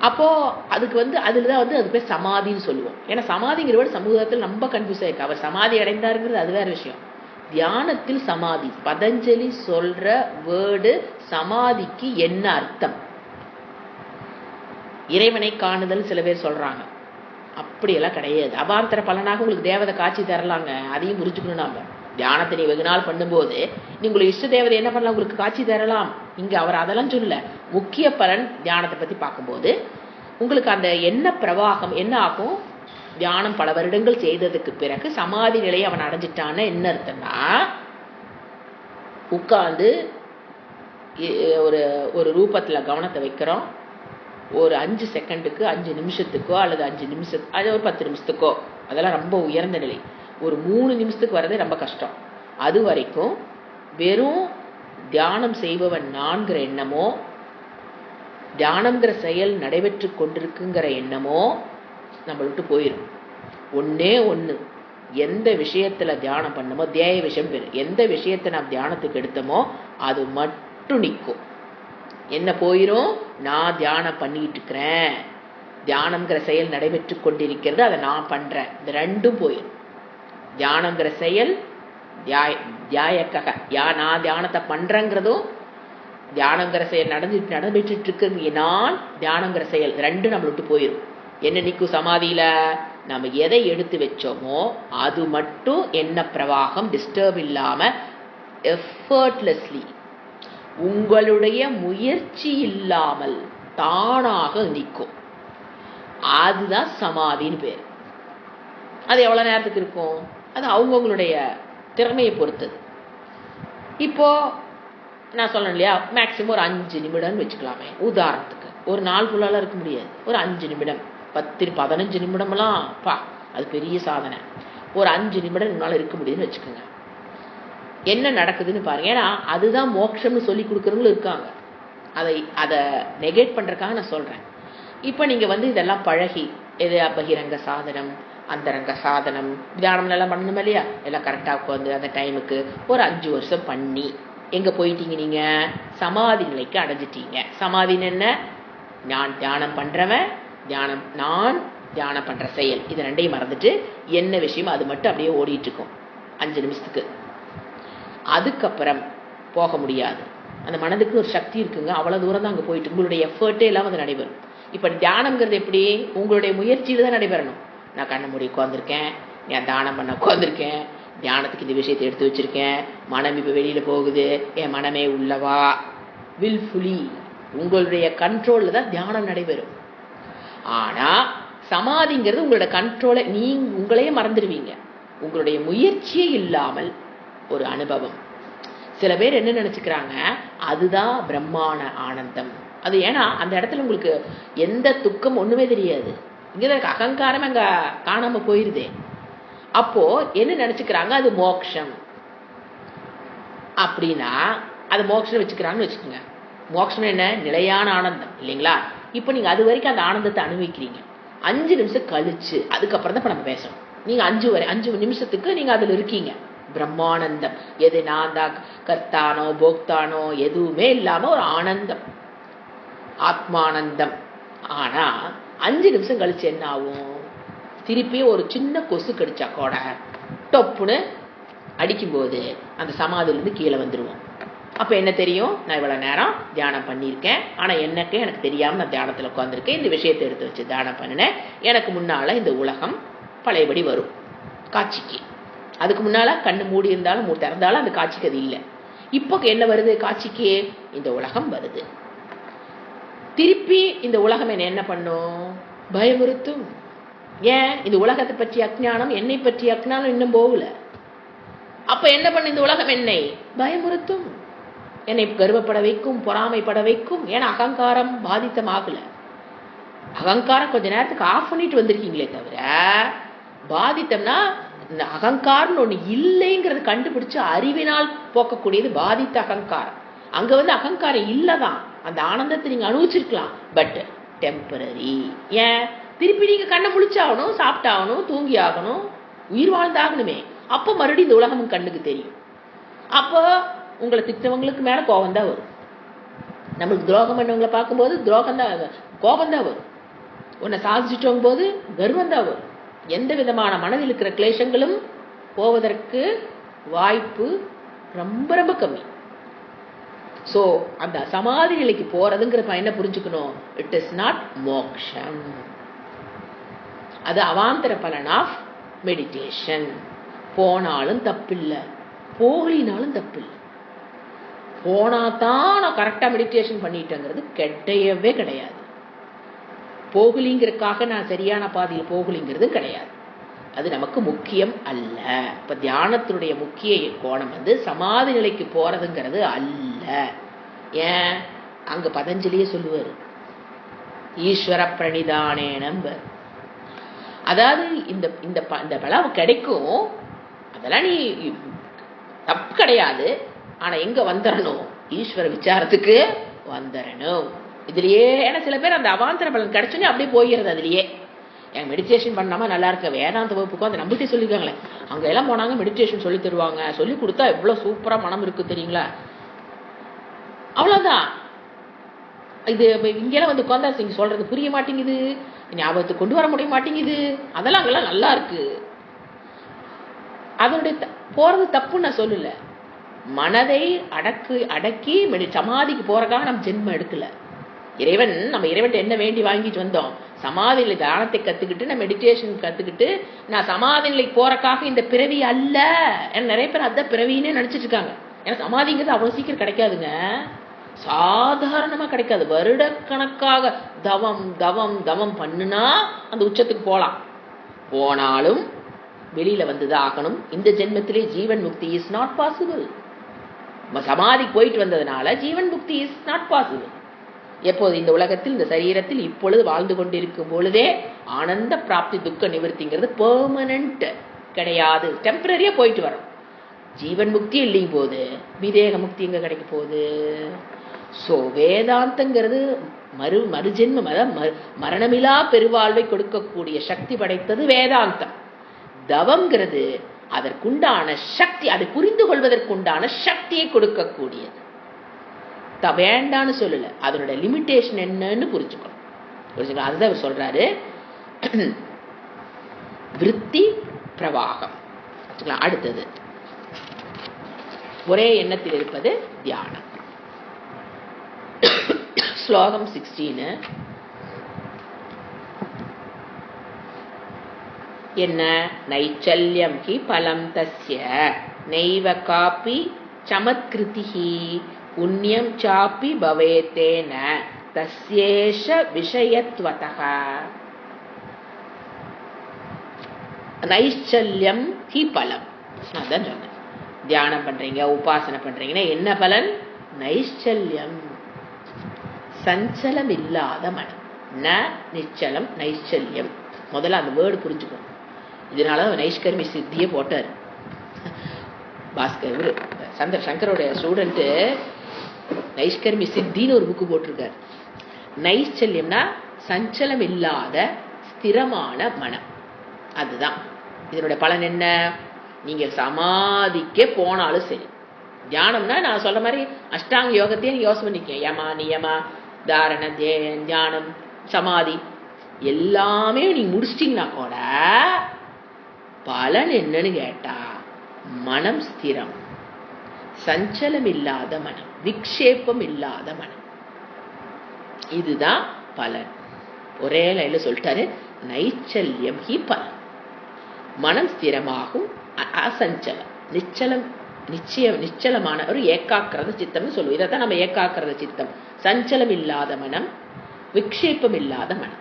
அப்போ அதுக்கு அதுலதான் அது பேர் சமாதின்னு சொல்லுவோம். ஏன்னா சமாதிங்கிற வேர்டு சமூகத்தில் ரொம்ப கன்ஃபியூஸ் ஆயிருக்கு. அவர் சமாதி அடைந்தாருங்கிறது அது வேற விஷயம். தியானத்தில் சமாதி, பதஞ்சலி சொல்ற வேர்டு சமாதிக்கு என்ன அர்த்தம், இறைவனை காணுதல் சில பேர் சொல்றாங்க. அப்படியெல்லாம் கிடையாது. அபாந்தர பலனாக உங்களுக்கு தேவதை காட்சி தரலாங்க, அதையும் புரிஞ்சுக்கணும். நாம தியானத்தை நீ வெகு நாள் பண்ணும்போது நீ உங்களுக்கு இஷ்ட தேவதை என்ன பண்ணலாம், உங்களுக்கு காட்சி தரலாம். இங்க அவர் அதெல்லாம் சொல்லல. முக்கிய பலன் தியானத்தை பத்தி பார்க்கும்போது உங்களுக்கு அந்த எண்ண பிரவாகம் என்ன ஆகும், தியானம் பல வருடங்கள் செய்ததுக்கு பிறகு சமாதி நிலையை அவன் அடைஞ்சிட்டான்னு என்ன அர்த்தம்னா, உட்கார்ந்து ஒரு ரூபத்துல கவனத்தை வைக்கிறோம். ஒரு 5 செகண்டுக்கு 5 நிமிஷத்துக்கோ அல்லது 5 நிமிஷம் அது ஒரு 10 நிமிஷத்துக்கோ, அதெல்லாம் ரொம்ப உயர்ந்த நிலை. ஒரு 3 நிமிஷத்துக்கு வரதே ரொம்ப கஷ்டம். அது வரைக்கும் வெறும் தியானம் செய்பவன் நான்கிற எண்ணமோ, தியானம்ங்கிற செயல் நடைபெற்று கொண்டிருக்குங்கிற எண்ணமோ நம்ம விட்டு போயிடும். ஒன்னே ஒண்ணு, எந்த விஷயத்துல தியானம் பண்ணமோ, தேய விஷயம் பேரு, எந்த விஷயத்தை நாம் தியானத்துக்கு எடுத்தோமோ அது மட்டும் நிற்கும். என்ன போயிரும், நான் தியானம் பண்ணிட்டு இருக்கிறேன், தியானம்ங்கிற செயல் நடைபெற்று கொண்டிருக்கிறது, அதை நான் பண்றேன், இந்த ரெண்டும் போயிடும். தியானம்ங்கிற செயல் தியாயக்காக நான் தியானத்தை பண்றேங்கிறதும், தியானங்கிற செயல் நடைபெற்று இருக்கு நான் தியானங்கிற செயல் ரெண்டு நம்ம விட்டு போயிடும். என்ன நிற்கும் சமாதியில, நம்ம எதை எடுத்து வச்சோமோ அது மட்டும் என்ன பிரவாகம் டிஸ்டர்ப் இல்லாம எஃபர்ட்லெஸ்லி உங்களுடைய முயற்சி இல்லாமல் தானாக நிற்கும். அதுதான் சமாதின்னு பேர். அது எவ்வளவு நேரத்துக்கு இருக்கும், அது அவங்கவுங்களுடைய திறமையை பொறுத்தது. இப்போ நான் சொன்னேன் இல்லையா, மேக்சிமம் ஒரு 5 நிமிடம்னு வச்சுக்கலாமே. உதாரணத்துக்கு ஒரு நாள் ஃபுல்லால இருக்க முடியாது, ஒரு 5 நிமிடம் 10-15 நிமிடம்லாம் அது பெரிய சாதனை. ஒரு 5 நிமிடம் என்னால் இருக்க முடியுதுன்னு வச்சுக்கோங்க. என்ன நடக்குதுன்னு பாருங்க. ஏன்னா அதுதான் மோட்சம்னு சொல்லி கொடுக்குறவங்களும் இருக்காங்க. அதை நெகேட் பண்றதுக்காக நான் சொல்றேன். இப்போ நீங்க இதெல்லாம் பழகி எது பகிரங்க சாதனம் அந்தரங்க சாதனம் தியானம் எல்லாம் பண்ணணும் இல்லையா, எல்லாம் கரெக்டா உட்காந்து அந்த டைமுக்கு ஒரு 5 வருஷம் பண்ணி எங்க போயிட்டீங்க, நீங்க சமாதி நிலைக்கு அடைஞ்சிட்டீங்க. சமாதின்னு என்ன, நான் தியானம் பண்றவன், நான் தியானம் பண்ற செயல், இது ரெண்டையும் மறந்துட்டு என்ன விஷயம் அது மட்டும் அப்படியே ஓடிட்டு இருக்கும் 5 நிமிஷத்துக்கு. அதுக்கப்புறம் போக முடியாது. அந்த மனதுக்கு ஒரு சக்தி இருக்குங்க, அவ்வளவு தூரம் தான் அங்க போயிட்டு உங்களுடைய எஃபர்ட்டே எல்லாம் அது நடைபெறும். இப்ப தியானம்ங்கிறது எப்படி, உங்களுடைய முயற்சியில தான் நடைபெறணும். நான் கண்ண மூடி உட்காந்துருக்கேன், என் தியானம் பண்ண உட்காந்துருக்கேன், தியானத்துக்கு இந்த விஷயத்தை எடுத்து வச்சிருக்கேன், மனம் இப்ப வெளியில போகுது, என் மனமே உள்ளவா, வில்ஃபுல்லி உங்களுடைய கண்ட்ரோல்ல தான் தியானம் நடைபெறும். ஆனா சமாதிங்கிறது உங்களோட கண்ட்ரோலை நீங்க உங்களையே மறந்துடுவீங்க, உங்களுடைய முயற்சியே இல்லாமல் ஒரு அனுபவம். சில பேர் என்ன நினைச்சுக்கிறாங்க, அதுதான் பிரம்மான ஆனந்தம். அது ஏன்னா அந்த இடத்துல உங்களுக்கு எந்த துக்கம் ஒண்ணுமே தெரியாது. இங்க அகங்காரம் அங்க காணாம போயிருதே. அப்போ என்ன நினைச்சுக்கிறாங்க, அது மோட்சம் அப்படின்னா அது மோட்சம் வச்சுக்கிறாங்கன்னு வச்சுக்கோங்க. மோட்சம் என்ன? நிலையான ஆனந்தம் இல்லைங்களா? இப்போ நீங்க அது வரைக்கும் அந்த ஆனந்தத்தை அனுபவிக்கிறீங்க. 5 நிமிஷம் கழிச்சு அதுக்கப்புறம் தான் இப்போ நம்ம பேசணும். நீங்க 5 நிமிஷத்துக்கு நீங்க அதுல இருக்கீங்க. பிரம்மானந்தம். எது நான் தான் கர்த்தானோ போக்தானோ எதுவுமே இல்லாம ஒரு ஆனந்தம், ஆத்மானந்தம். ஆனா 5 நிமிஷம் கழிச்சு என்ன ஆகும்? திருப்பி ஒரு சின்ன கொசு கடிச்சா கூட டொப்புன்னு அடிக்கும்போது அந்த சமாதியிலிருந்து கீழே வந்துருவோம். அப்ப என்ன தெரியும்? நான் இவ்வளவு நேரம் தியானம் பண்ணியிருக்கேன், ஆனா எனக்கு தெரியாம நான் தியானத்துல உட்காந்துருக்கேன், இந்த விஷயத்தை எடுத்து வச்சு தியானம் பண்ணினேன், எனக்கு முன்னால இந்த உலகம் பழையபடி வரும் காட்சிக்கு. அதுக்கு முன்னால கண்ணு மூடி இருந்தாலும் திறந்தாலும் அந்த காட்சிக்கு அது இல்லை. இப்போ என்ன வருது காட்சிக்கு? இந்த உலகம் வருது. திருப்பி இந்த உலகம் என்ன பண்ணும்? பயமுறுத்தும். ஏன்? இந்த உலகத்தை பற்றி அஜ்ஞானம், என்னை பற்றி அஜ்ஞானம் இன்னும் போகல. அப்ப என்ன பண்ணு? இந்த உலகம் என்னை பயமுறுத்தும், என்னை கர்வப்பட வைக்கும், பொறாமைப்பட வைக்கும். ஏன்னா அகங்காரம் பாதித்தமாகல. அகங்காரம் கொஞ்ச நேரத்துக்கு ஆஃப் பண்ணிட்டு வந்திருக்கீங்களே தவிர, பாதித்தம்னா இந்த அகங்காரம்னு ஒண்ணு இல்லைங்கிறது கண்டுபிடிச்சு அறிவினால் போக்கக்கூடியது பாதித்த அகங்காரம். அங்க அகங்காரம் இல்லதான், அந்த ஆனந்தத்தை நீங்க அனுபவிச்சிருக்கலாம், பட் டெம்பரரி. ஏன்? திருப்பி நீங்க கண்ணை முழிச்சாகணும், சாப்பிட்டாகணும், தூங்கி ஆகணும், உயிர் வாழ்ந்தாகணுமே. அப்போ மறுபடியும் இந்த உலகமும் கண்ணுக்கு தெரியும். அப்போ உங்களை திட்டவங்களுக்கு மேல கோபம் தான் வரும். நம்மளுக்கு துரோகம் பண்ணவங்களை பார்க்கும்போது துரோகம் தான், கோபம் தான் வரும். உன்னை சாதிச்சுட்டவங்க போது கர்வம் தான் வரும். எந்த விதமான மனதில் இருக்கிற கிளேசங்களும் போவதற்கு வாய்ப்பு ரொம்ப ரொம்ப கம்மி. சோ அந்த சமாதி நிலைக்கு போறதுங்கிறப்ப என்ன புரிஞ்சுக்கணும்? இட் இஸ் நாட் மோக்ஷம், அது அவாந்தர பலன் ஆஃப் மெடிடேஷன். போனாலும் தப்பில்லை, போகலினாலும் தப்பில்லை. போனாதான் நான் கரெக்டா மெடிடேஷன் பண்ணிட்டேங்கிறது கிடையவே கிடையாது. போகலிங்கிறதுக்காக நான் சரியான பாதையில் போகலிங்கிறது கிடையாது. அது நமக்கு முக்கியம் அல்ல. இப்ப தியானத்தினுடைய முக்கிய கோணம் சமாதி நிலைக்கு போறதுங்கிறது அல்ல. ஏன்? அங்க பதஞ்சலியே சொல்லுவாரு, ஈஸ்வர பிரணிதானே நம்பர். அதாவது இந்த பலம் கிடைக்கும், அதெல்லாம் நீ தப்பு கிடையாது. ஆனா எங்க வந்துடணும்? ஈஸ்வர விசாரத்துக்கு வந்துடணும். இதுலயே ஏன்னா சில பேர் அந்த அவாந்தர பலன் கிடைச்சோன்னே அப்படியே போயிடுறது. அதுலயே என் மெடிடேஷன் பண்ணாம நல்லா இருக்க வேதாந்த வகுப்புக்கும் அந்த நம்பிக்கை சொல்லியிருக்காங்களே, அங்க எல்லாம் போனாங்க மெடிடேஷன் சொல்லி தருவாங்க, சொல்லி கொடுத்தா எவ்வளவு சூப்பரா மனம் இருக்கு தெரியுங்களா? அவ்வளவுதான். இது இங்கெல்லாம் உட்காந்தா நீங்க சொல்றது புரிய மாட்டேங்குது, ஞாபகத்தை கொண்டு வர முடிய மாட்டேங்குது. அதெல்லாம் அங்கெல்லாம் நல்லா இருக்கு. அதனுடைய போறது தப்புன்னு நான் சொல்லல. மனதை அடக்கி சமாதிக்கு போறதுக்காக நம்ம ஜென்மம் எடுக்கல. நம்ம இறைவன் என்ன வேண்டி வாங்கிட்டு வந்தோம்? சமாதியில தியானத்தை கத்துக்கிட்டு, நான் மெடிடேஷன் கத்துக்கிட்டு, நான் சமாதி நிலைக்கு போறக்காக இந்த பிறவி அல்ல. நிறைய பேர் அதான் பிறவின்னு நினைச்சிட்டு இருக்காங்க. ஏன்னா சமாதிங்கிறது அவ்வளவு சீக்கிரம் கிடைக்காதுங்க, சாதாரணமா கிடைக்காது. வருடக்கணக்காக தவம் தவம் தவம் பண்ணுனா அந்த உச்சத்துக்கு போலாம். போனாலும் வெளியில வந்துதான் ஆகணும். இந்த ஜென்மத்திலே ஜீவன் முக்தி இஸ் நாட் பாசிபிள். சமாதி போயிட்டு வந்ததுனால ஜீவன் முக்தி இஸ் நாட் பாசிபிள். எப்போது? இந்த உலகத்தில், இந்த சரீரத்தில் இப்பொழுது வாழ்ந்து கொண்டிருக்கும் பொழுதே ஆனந்த பிராப்தி துக்க நிவர்த்திங்கிறது பெர்மனன்ட் கிடையாது, டெம்பரரியா போயிட்டு வரும். ஜீவன் முக்தி இல்லைங்க போது விதேக முக்தி எங்க கிடைக்க போகுது? சோ வேதாந்தங்கிறது மறுஜென்மம், மரணமிலா பெருவாழ்வை கொடுக்கக்கூடிய சக்தி படைத்தது வேதாந்தம். தவம்ங்கிறது அதற்குண்டான சக்தி, அதை புரிந்து கொள்வதற்குண்டான சக்தியை கொடுக்கக்கூடியது. வேண்டான்னு சொல்லல, அதனோட லிமிட்டேஷன் என்னன்னு புரிஞ்சுக்கணும். அதுதான் அவர் சொல்றாரு, விருத்தி பிரவாகம். அடுத்தது ஒரே எண்ணத்தில் இருப்பது தியானம். ஸ்லோகம் 16 என்ன? நைச்சல்யம் ஹி பலம் தஸ்ய நைவ காபி சமத்கிருதிஹி புண்ணியம் சாப்பி பவேதேன தஸ்யேஷ விஷயத்வதஹ. நைச்சல்யம் ஹி பலம். அதான் சொன்னேன். தியானம் பண்றீங்க, உபாசனை பண்றீங்கன்னா என்ன பலன்? நைச்சல்யம், சஞ்சலம் இல்லாத மனம். நிச்சலம் நைச்சல்யம். முதல்ல அந்த வேர்டு புரிஞ்சுக்கணும். இதனால நைஷ்கர்மி சித்தியே போட்டார் பாஸ்கர். சங்கரோட ஸ்டூடெண்ட் நைஷ்கர்மி சித்தின்னு ஒரு புக்கு போட்டிருக்காரு. நைச்சல்யம்னா சஞ்சலம் இல்லாத ஸ்திரமான மனம். அதுதான் இதனுடைய பலன். என்ன? நீங்க சமாதிக்கே போனாலும் சரி, தியானம்னா நான் சொல்ற மாதிரி அஷ்டாங்க யோகத்தையே யோசனை பண்ணிக்க. யமா நியமா தாரண தியானம் சமாதி எல்லாமே நீங்க முடிச்சிட்டீங்கன்னா கூட பலன் என்னன்னு கேட்டா மனம் ஸ்திரம், சஞ்சலம் இல்லாத மனம், விக்ஷேபம் இல்லாத மனம். இதுதான் பலன். ஒரே லைன்ல சொல்லிட்டாரு, நைச்சல்யம் ஹி பலன். மனம் ஸ்திரமாகும், அசஞ்சலம், நிச்சலம், நிச்சலமான ஒரு ஏகாக்கிரத சித்தம்னு சொல்லுவோம். இதைத்தான் நம்ம ஏகாக்கிரத சித்தம். சஞ்சலம் இல்லாத மனம், விக்ஷேபம் இல்லாத மனம்.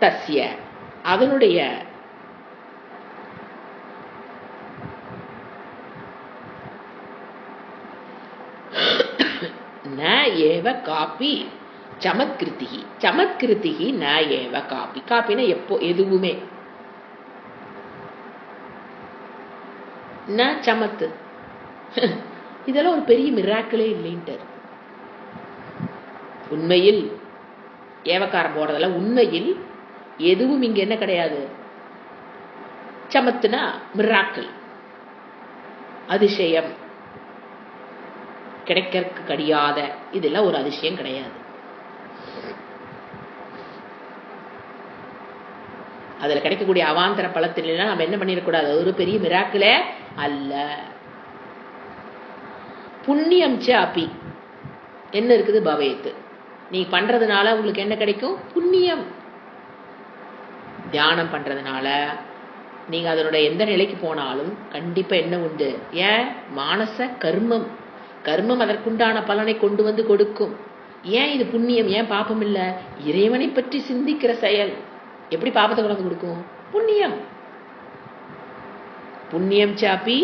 தஸ்ய அதனுடைய ந ஏவ காப்பி சமத்கிருதி. சமத்கிருதி ந ஏவ காப்பி. காப்பினா எப்போ எதுவுமே ந சமத்து. இதெல்லாம் ஒரு பெரிய மிராக்கிளே இல்லைன்ட்டார். உண்மையில் ஏவக்காரம் போடுறதுல உண்மையில் எதுவும் இங்க என்ன கிடையாது. சமத்துனா மிராக்கிள், அதிசயம், கிடைக்க கிடையாத, இதெல்லாம் ஒரு அதிசயம் கிடையாது. அதுல கிடைக்கக்கூடிய அவாந்தர பலத்தில நம்ம என்ன பண்ணிடக்கூடாது, ஒரு பெரிய மிராக்கிளே அல்ல. புண்ணியம் சாப்பி என்ன இருக்குது, பவேத்து. நீ பண்றதுனால உங்களுக்கு என்ன கிடைக்கும், புண்ணியம். தியானம் பண்றதுனால நீங்க அதனுடைய எந்த நிலைக்கு போனாலும் கண்டிப்பா என்ன உண்டு, ஏன் மானச கர்மம், கர்மம் அதற்குண்டான பலனை கொண்டு வந்து கொடுக்கும். ஏன் இது புண்ணியம், ஏன் பாப்பம் இல்ல, இறைவனை பற்றி சிந்திக்கிற செயல் எப்படி பாபத்தை கொண்டு கொடுக்கும், புண்ணியம். புண்ணியம் சாப்பி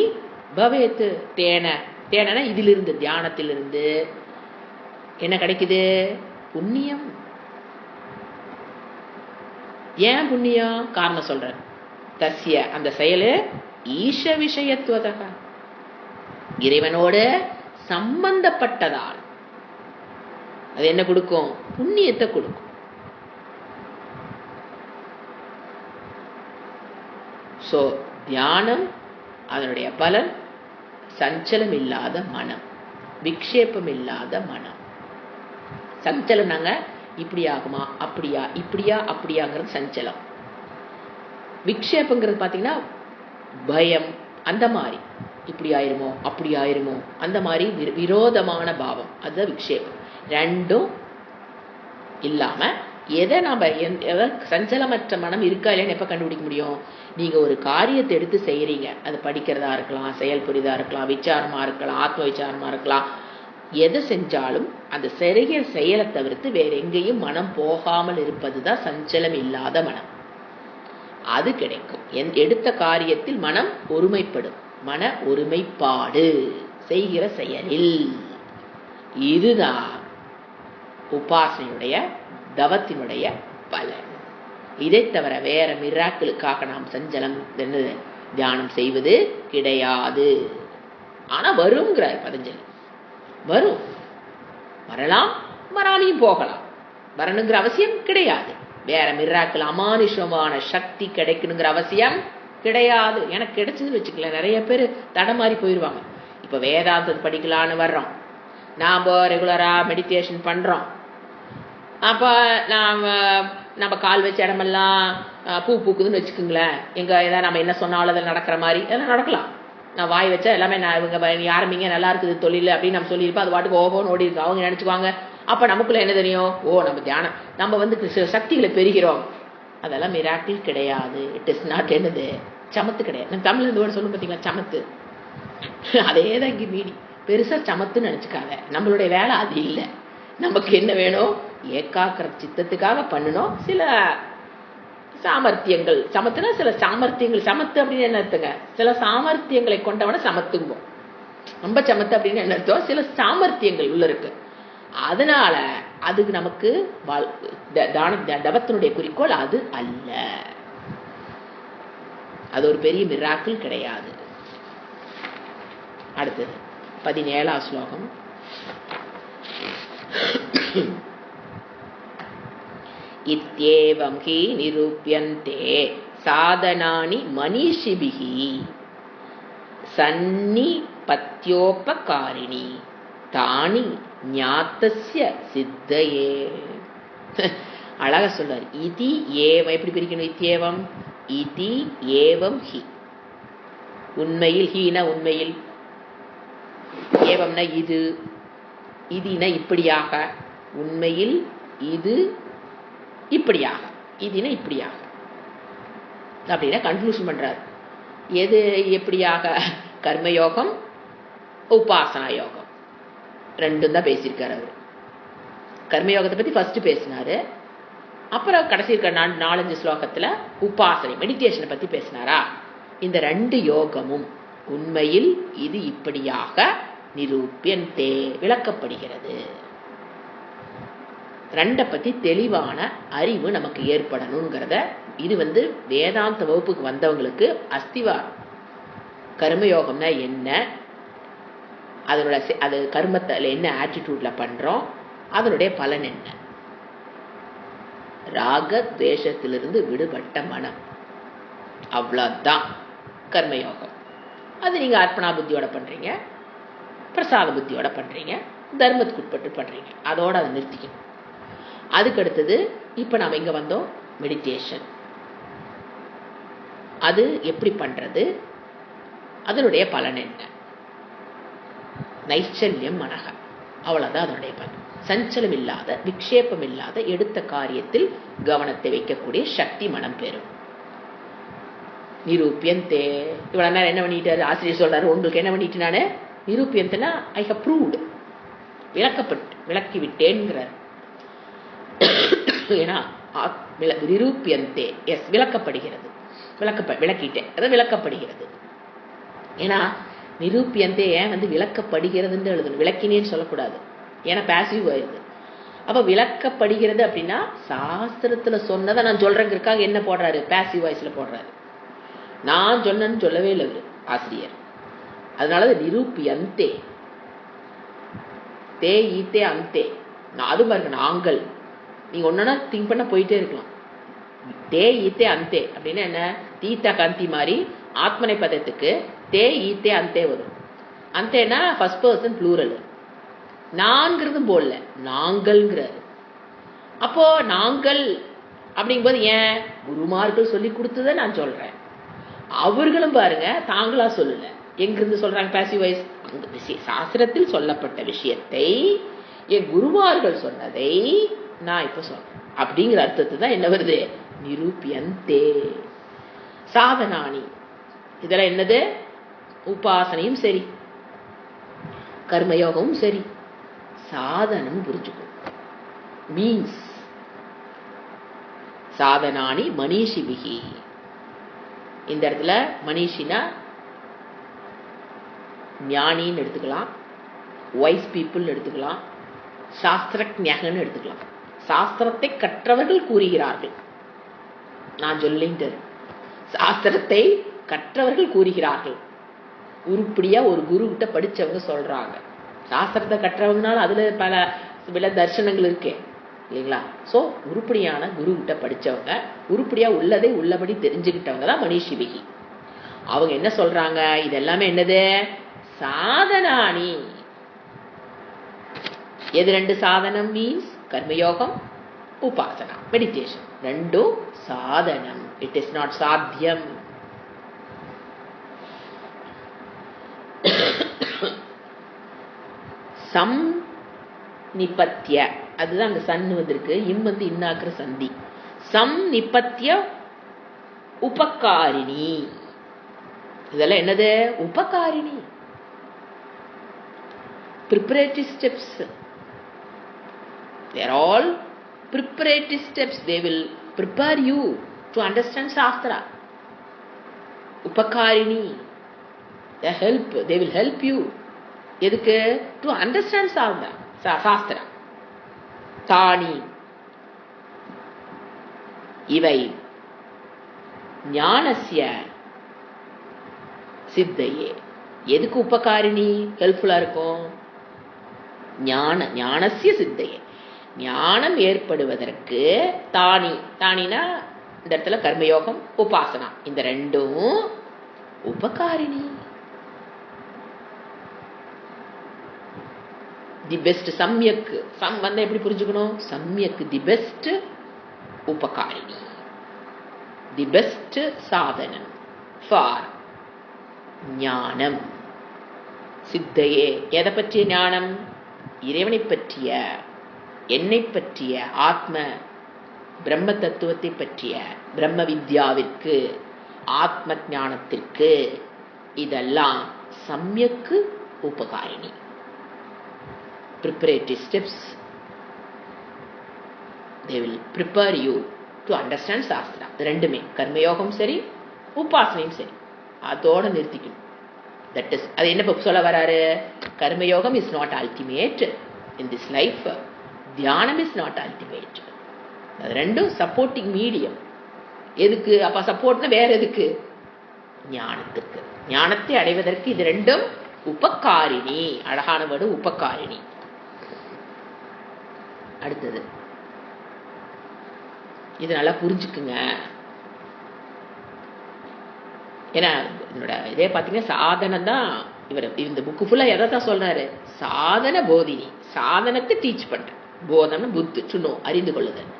பவேத்து தேன. தேனா இதிலிருந்து, தியானத்திலிருந்து என்ன கிடைக்குது, புண்ணியம். ஏன் புண்ணியம், காரணம் சொல்ற. தஸ்ய அந்த செயலு ஈஷ விஷயத்துவதக, இறைவனோடு சம்பந்தப்பட்டதால் அது என்ன கொடுக்கும், புண்ணியத்தை கொடுக்கும். சோ தியானம் அதனுடைய பலன் சஞ்சலம் இல்லாத மனம், விக்ஷேபம் இல்லாத மனம். சஞ்சலம் நாங்க இப்படி ஆகுமா, அப்படியா, இப்படியா, அப்படியாங்கிறது சஞ்சலம். விக்ஷேபங்கிறது பாத்தீங்கன்னா பயம், அந்த மாதிரி இப்படி ஆயிருமோ அப்படி ஆயிருமோ, அந்த மாதிரி விரோதமான பாவம், அதுதான் விக்ஷேபம். ரெண்டும் இல்லாம எதை நாம சஞ்சலமற்ற மனம் இருக்கா இல்லைன்னு எப்ப கண்டுபிடிக்க முடியும், நீங்க ஒரு காரியத்தை எடுத்து செய்யறீங்க, அது படிக்கிறதா இருக்கலாம், செயல் புரிதா இருக்கலாம், விசாரமா இருக்கலாம், ஆத்ம விசாரமா இருக்கலாம், எதை செஞ்சாலும் அந்த சிறிய செயலை தவிர்த்து வேற எங்கேயும் மனம் போகாமல் இருப்பதுதான் சஞ்சலம் இல்லாத மனம். அது கிடைக்கும். எடுத்த காரியத்தில் மனம் ஒருமைப்படும், மன ஒருமைப்பாடு செய்கிற செயலில். இதுதான் உபாசனையுடைய தவத்தினுடைய பலன். இதை தவிர வேற மிராக்களுக்காக நாம் சஞ்சலம் தியானம் செய்வது கிடையாது. ஆனா வருங்கிறார் பதஞ்சலி, வரும், வரலாம், வராமையும் போகலாம், வரணுங்கிற அவசியம் கிடையாது. வேற மிராக்கள் அமானுஷமான சக்தி கிடைக்கணுங்கிற அவசியம் கிடையாது. எனக்கு கிடைச்சதுன்னு வச்சுக்கல, நிறைய பேர் தடமாறி போயிடுவாங்க. இப்ப வேதாந்தம் படிக்கலான்னு வர்றோம், நாம ரெகுலரா மெடிடேஷன் பண்றோம். அப்ப நம்ம கால் வச்ச இடமெல்லாம் பூ பூக்குதுன்னு வச்சுக்கோங்களேன். எங்க ஏதாவது நம்ம என்ன சொன்னாலும் அதில் நடக்கிற மாதிரி எல்லாம் நடக்கலாம். நான் வாய் வச்சா எல்லாமே நான் இவங்க ஆரம்பிங்க நல்லா இருக்குது தொழில் அப்படின்னு நம்ம சொல்லியிருப்போம். அது வாட்டுக்கு ஓகோன்னு ஓடி இருக்கு. அவங்க நினைச்சுக்குவாங்க அப்ப நமக்குள்ள என்ன தெரியும், ஓ நம்ம தியானம் நம்ம சக்திகளை பெறுகிறோம். அதெல்லாம் மிராக்கிள் கிடையாது. இட் இஸ் நாட் என்னது, சமத்து கிடையாது. நம்ம தமிழ்ல இந்த வேர்டு சொல்லும் பார்த்தீங்களா, சமத்து. அதேதான் இங்கே மீடி. பெருசா சமத்துன்னு நினைச்சுக்காத, நம்மளுடைய வேலை அது இல்லை. நமக்கு என்ன வேணும், ஏகாக்கிர சித்தத்துக்காக பண்ணணும் சில சாமர்த்தியங்கள். சமத்துனா சில சாமர்த்தியங்கள். சமத்து அப்படின்னு என்ன அர்த்தங்க, சில சாமர்த்தியங்களை கொண்டவன சமத்துவோம். ரொம்ப சமத்து அப்படின்னு என்ன அர்த்தம், சில சாமர்த்தியங்கள் உள்ள இருக்கு. அதனால அதுக்கு நமக்கு தவத்தினுடைய குறிக்கோள் அது அல்ல. அது ஒரு பெரிய மிராக்கிள் கிடையாது. அடுத்தது 17 ஸ்லோகம். இத்யேவம் ஹி நிரூப்யந்தே சாதனானி மனிஷிபிஹி சன்னிபத்யோபகாரிணி தானி ஞாத்தஸ்ய சித்தயே. அழகா சொல்றாரு. இதி ஏவம் எப்படி பிரிக்கணும்? இத்யேவம் இதி ஏவம் ஹி. உண்மையில், ஹீனா உண்மையில், ஏவம்னா இது, இதுனா இப்படியாக, உண்மையில் இது இப்படியாக, இதுனா இப்படியாக அப்படின்னா கன்க்ளூஷன் பண்றாரு. எது எப்படியாக? கர்மயோகம், உபாசனா யோகம் ரெண்டும் தான் பேசியிருக்காரு அவர். கர்மயோகத்தை பத்தி ஃபர்ஸ்ட் பேசினாரு, அப்புறம் கடைசி இருக்க 4-5 ஸ்லோகத்துல உபாசனை மெடிடேஷனை பத்தி பேசினாரா. இந்த 2 யோகமும் உண்மையில் இது இப்படியாக நிரூபியந்தே விளக்கப்படுகிறது. 2 பத்தி தெளிவான அறிவு நமக்கு ஏற்படணுங்கிறத, இது வேதாந்த வகுப்புக்கு வந்தவங்களுக்கு அஸ்திவாரம். கர்மயோகம்னா என்ன, அதனோட அது கர்மத்தில் என்ன ஆட்டிடியூட்ல பண்றோம், அதனுடைய பலன் என்ன. ராக துவேஷத்திலிருந்து விடுபட்ட மனம், அவ்வளவுதான் கர்மயோகம். அது நீங்க அர்ப்பணா புத்தியோட பண்றீங்க, பிரசாத புத்தியோட பண்றீங்க, தர்மத்துக்கு உட்பட்டு பண்றீங்க, அதோட அதை நிறுத்திக்கணும். அதுக்கு அடுத்தது இப்ப நாம இங்க வந்தோம் மெடிடேஷன். அது எப்படி பண்றது, அதனுடைய பலன் என்ன? நைச்சல்யம் மனக, அவ்வளவுதான் அதனுடைய பலன். சஞ்சலம் இல்லாத, விக்ஷேபம் இல்லாத, எடுத்த காரியத்தில் கவனத்தை வைக்கக்கூடிய சக்தி மனம் பெறும். நிரூபியந்தே. இவ்வளவு நேரம் என்ன பண்ணிட்டாரு ஆசிரியர் சொல்றாரு, உங்களுக்கு என்ன பண்ணிட்டு நானு நிரூபியந்தனா ஐ ஹவ் ப்ரூவ்ட், விளக்கி விட்டேன்கிறார். ஏன்னா நிரூபியந்தே, எஸ் விளக்கப்படுகிறது, விளக்கிட்டேன், அது விளக்கப்படுகிறது. ஏன்னா நிரூபியந்தே ஏன் விளக்கப்படுகிறதுன்னு எழுதணும், விளக்கினேன்னு சொல்லக்கூடாது, ஏன்னா பாசிவ் ஆயிடுது. அப்ப விளக்கப்படுகிறது அப்படின்னா சாஸ்திரத்துல சொன்னதை நான் சொல்றேங்கிறதுக்காக என்ன போடுறாரு, பாசிவ் வாய்ஸ்ல போடுறாரு. நான் சொன்னேன்னு சொல்லவே இல்லை ஆசிரியர். அதனால நிரூபியந்தே, தே ஈத்தே அந்தே, அது பாருங்க நாங்கள், நீங்க ஒன்னா திங்க் பண்ண போயிட்டே இருக்கலாம். தே ஈத்தே அந்தே அப்படின்னா என்ன, தீத்தா காந்தி மாதிரி ஆத்மனை பதத்துக்கு தே ஈத்தே அந்தே வரும். அந்தேனா ஃபர்ஸ்ட் பர்சன் ப்ளூரல், நான்கிறதும் போடல, நாங்கள்ங்கிறாரு. அப்போ நாங்கள் அப்படிங்கும்போது ஏன் குருமார்கள் சொல்லி கொடுத்ததை நான் சொல்றேன், அவர்களும் பாருங்க தாங்களா சொல்லல, எங்கிருந்து சொல்றாங்க பாசிவ் வாய்ஸ். சாஸ்திரத்தில் சொல்லப்பட்ட விஷயத்தை என் குருமார்கள் சொன்னதை நான் இப்ப சொல்றேன் அப்படிங்கிற அர்த்தத்தை தான் என்ன வருது, நிரூபியந்தே. சாதனானி, இதெல்லாம் என்னது, உபாசனையும் சரி, கர்மயோகமும் சரி, சாதனம் புரிஞ்சுக்கும். மீன்ஸ் சாதனானி மனிஷிபிகி. இந்த இடத்துல மனிஷினா ஞானின்னு எடுத்துக்கலாம், வைஸ் பீப்புள் எடுத்துக்கலாம், சாஸ்திரஜ்ஞன்னு எடுத்துக்கலாம். சாஸ்திரத்தை கற்றவர்கள் கூறுகிறார்கள், நான் சொல்லிட்டு சாஸ்திரத்தை கற்றவர்கள் கூறுகிறார்கள். உருப்படியா ஒரு குரு கிட்ட படிச்சவங்க சொல்றாங்க. சாஸ்திரத்தை கற்றவங்கனால அதுல பல தர்சனங்கள் இருக்கே இல்லைங்களா. சோ உருப்படியான குரு கிட்ட படிச்சவங்க, உருப்படியா உள்ளதை உள்ளபடி தெரிஞ்சுக்கிட்டவங்க தான் மனிஷிபிகி. அவங்க என்ன சொல்றாங்க, இதெல்லாமே என்னது, சாதனானி. எது 2 சாதனம் மீன்ஸ் கர்மயோகம், உபாசனா மெடிடேஷன், ரெண்டும் சாதனம். இட் இஸ் நாட் சாத்தியம். சம் நிபத்திய, அதுதான் அந்த சன் வந்திருக்கு, இம் இன்னாக்குற சந்தி. சம் நிபத்திய உபகாரிணி, இதெல்லாம் என்னது, உபகாரிணி, preparatory steps. They are all preparatory steps. They will prepare you to understand Shastra. Upakarini, they will help you. எதுக்கு, to understand Shastra. தானி, இவை ஞானஸ்ய சித்தையே, எதுக்கு உபகாரிணி ஹெல்ப்ஃபுல்லா இருக்கும்? ஞானசிய சித்தையே, ஞானம் ஏற்படுவதற்கு தானினா இந்த இடத்துல கர்மயோகம் உபாசனா இந்த ரெண்டும் உபகாரிணி. தி பெஸ்ட் சம்யக் எப்படி புரிஞ்சுக்கணும்? சம்யக் தி பெஸ்ட் உபகாரிணி, தி பெஸ்ட் சாதனம் ஃபார் ஞானம். சித்தையே எதை பற்றிய ஞானம்? இறைவனை பற்றிய, என்னை பற்றிய, ஆத்ம பிரம்ம தத்துவத்தை பற்றிய பிரம்ம வித்யாவிற்கு, ஆத்ம ஞானத்திற்கு இதெல்லாம் சம்யக்கு உபகாரிணி. preparatory steps, they will prepare you to understand Sastra. ரெண்டுமே கர்மயோகம் சரி உபாசனையும் சரி அதோட நிறுத்திக்கணும். தட் இஸ் அது என்ன சொல்ல வராரு? கர்மயோகம் is not ultimate in this life, தியானம் இஸ் நாட் அல்டிமேட். அது ரெண்டும் சப்போர்ட்டிங் மீடியம். எதுக்கு அப்ப சப்போர்ட்னா? வேற எதுக்கு? ஞானத்துக்கு. ஞானத்தை அடைவதற்கு இது ரெண்டும் உபகாரிணி. அழகான வேர்டு உபகாரிணி. அடுத்தது இது நல்லா புரிஞ்சுக்குங்க. ஏன்னா என்னோட இதே பார்த்தீங்கன்னா சாதனம் தான். இவர் இந்த புக்கு ஃபுல்லா எதை தான் சொல்றாரு? சாதன போதினி, சாதனத்தை டீச் பண்ற. போதம்னு புத்து சுண்ணோ அறிந்து கொள்ளுதல்.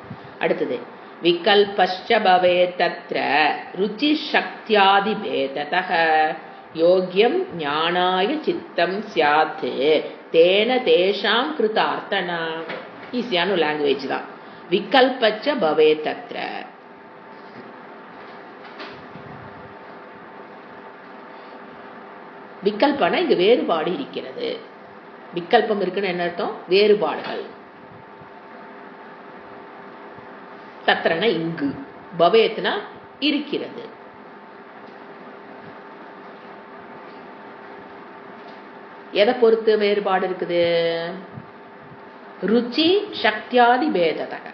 அடுத்தது விகல்பஸ்ச பவே தத்ர ருச்சி சக்தியாதி பேததஹ யோக்யம் ஞானாய சித்தம் ஸ்யாத் தேன தேஷாம் கிருதார்த்தனா. ஈஸியான லாங்குவேஜ் தான். விகல்பச்ச பவே தத்ர, விகல்பனா இங்கு வேறுபாடு இருக்கிறது. விகல்பம் இருக்குன்னு என்ன அர்த்தம்? வேறுபாடுகள். தத்ரனா இங்கு, பவேத்னா இருக்கிறது. எதை பொறுத்து வேறுபாடு இருக்குது? ருச்சி சக்தியாதி பேததக,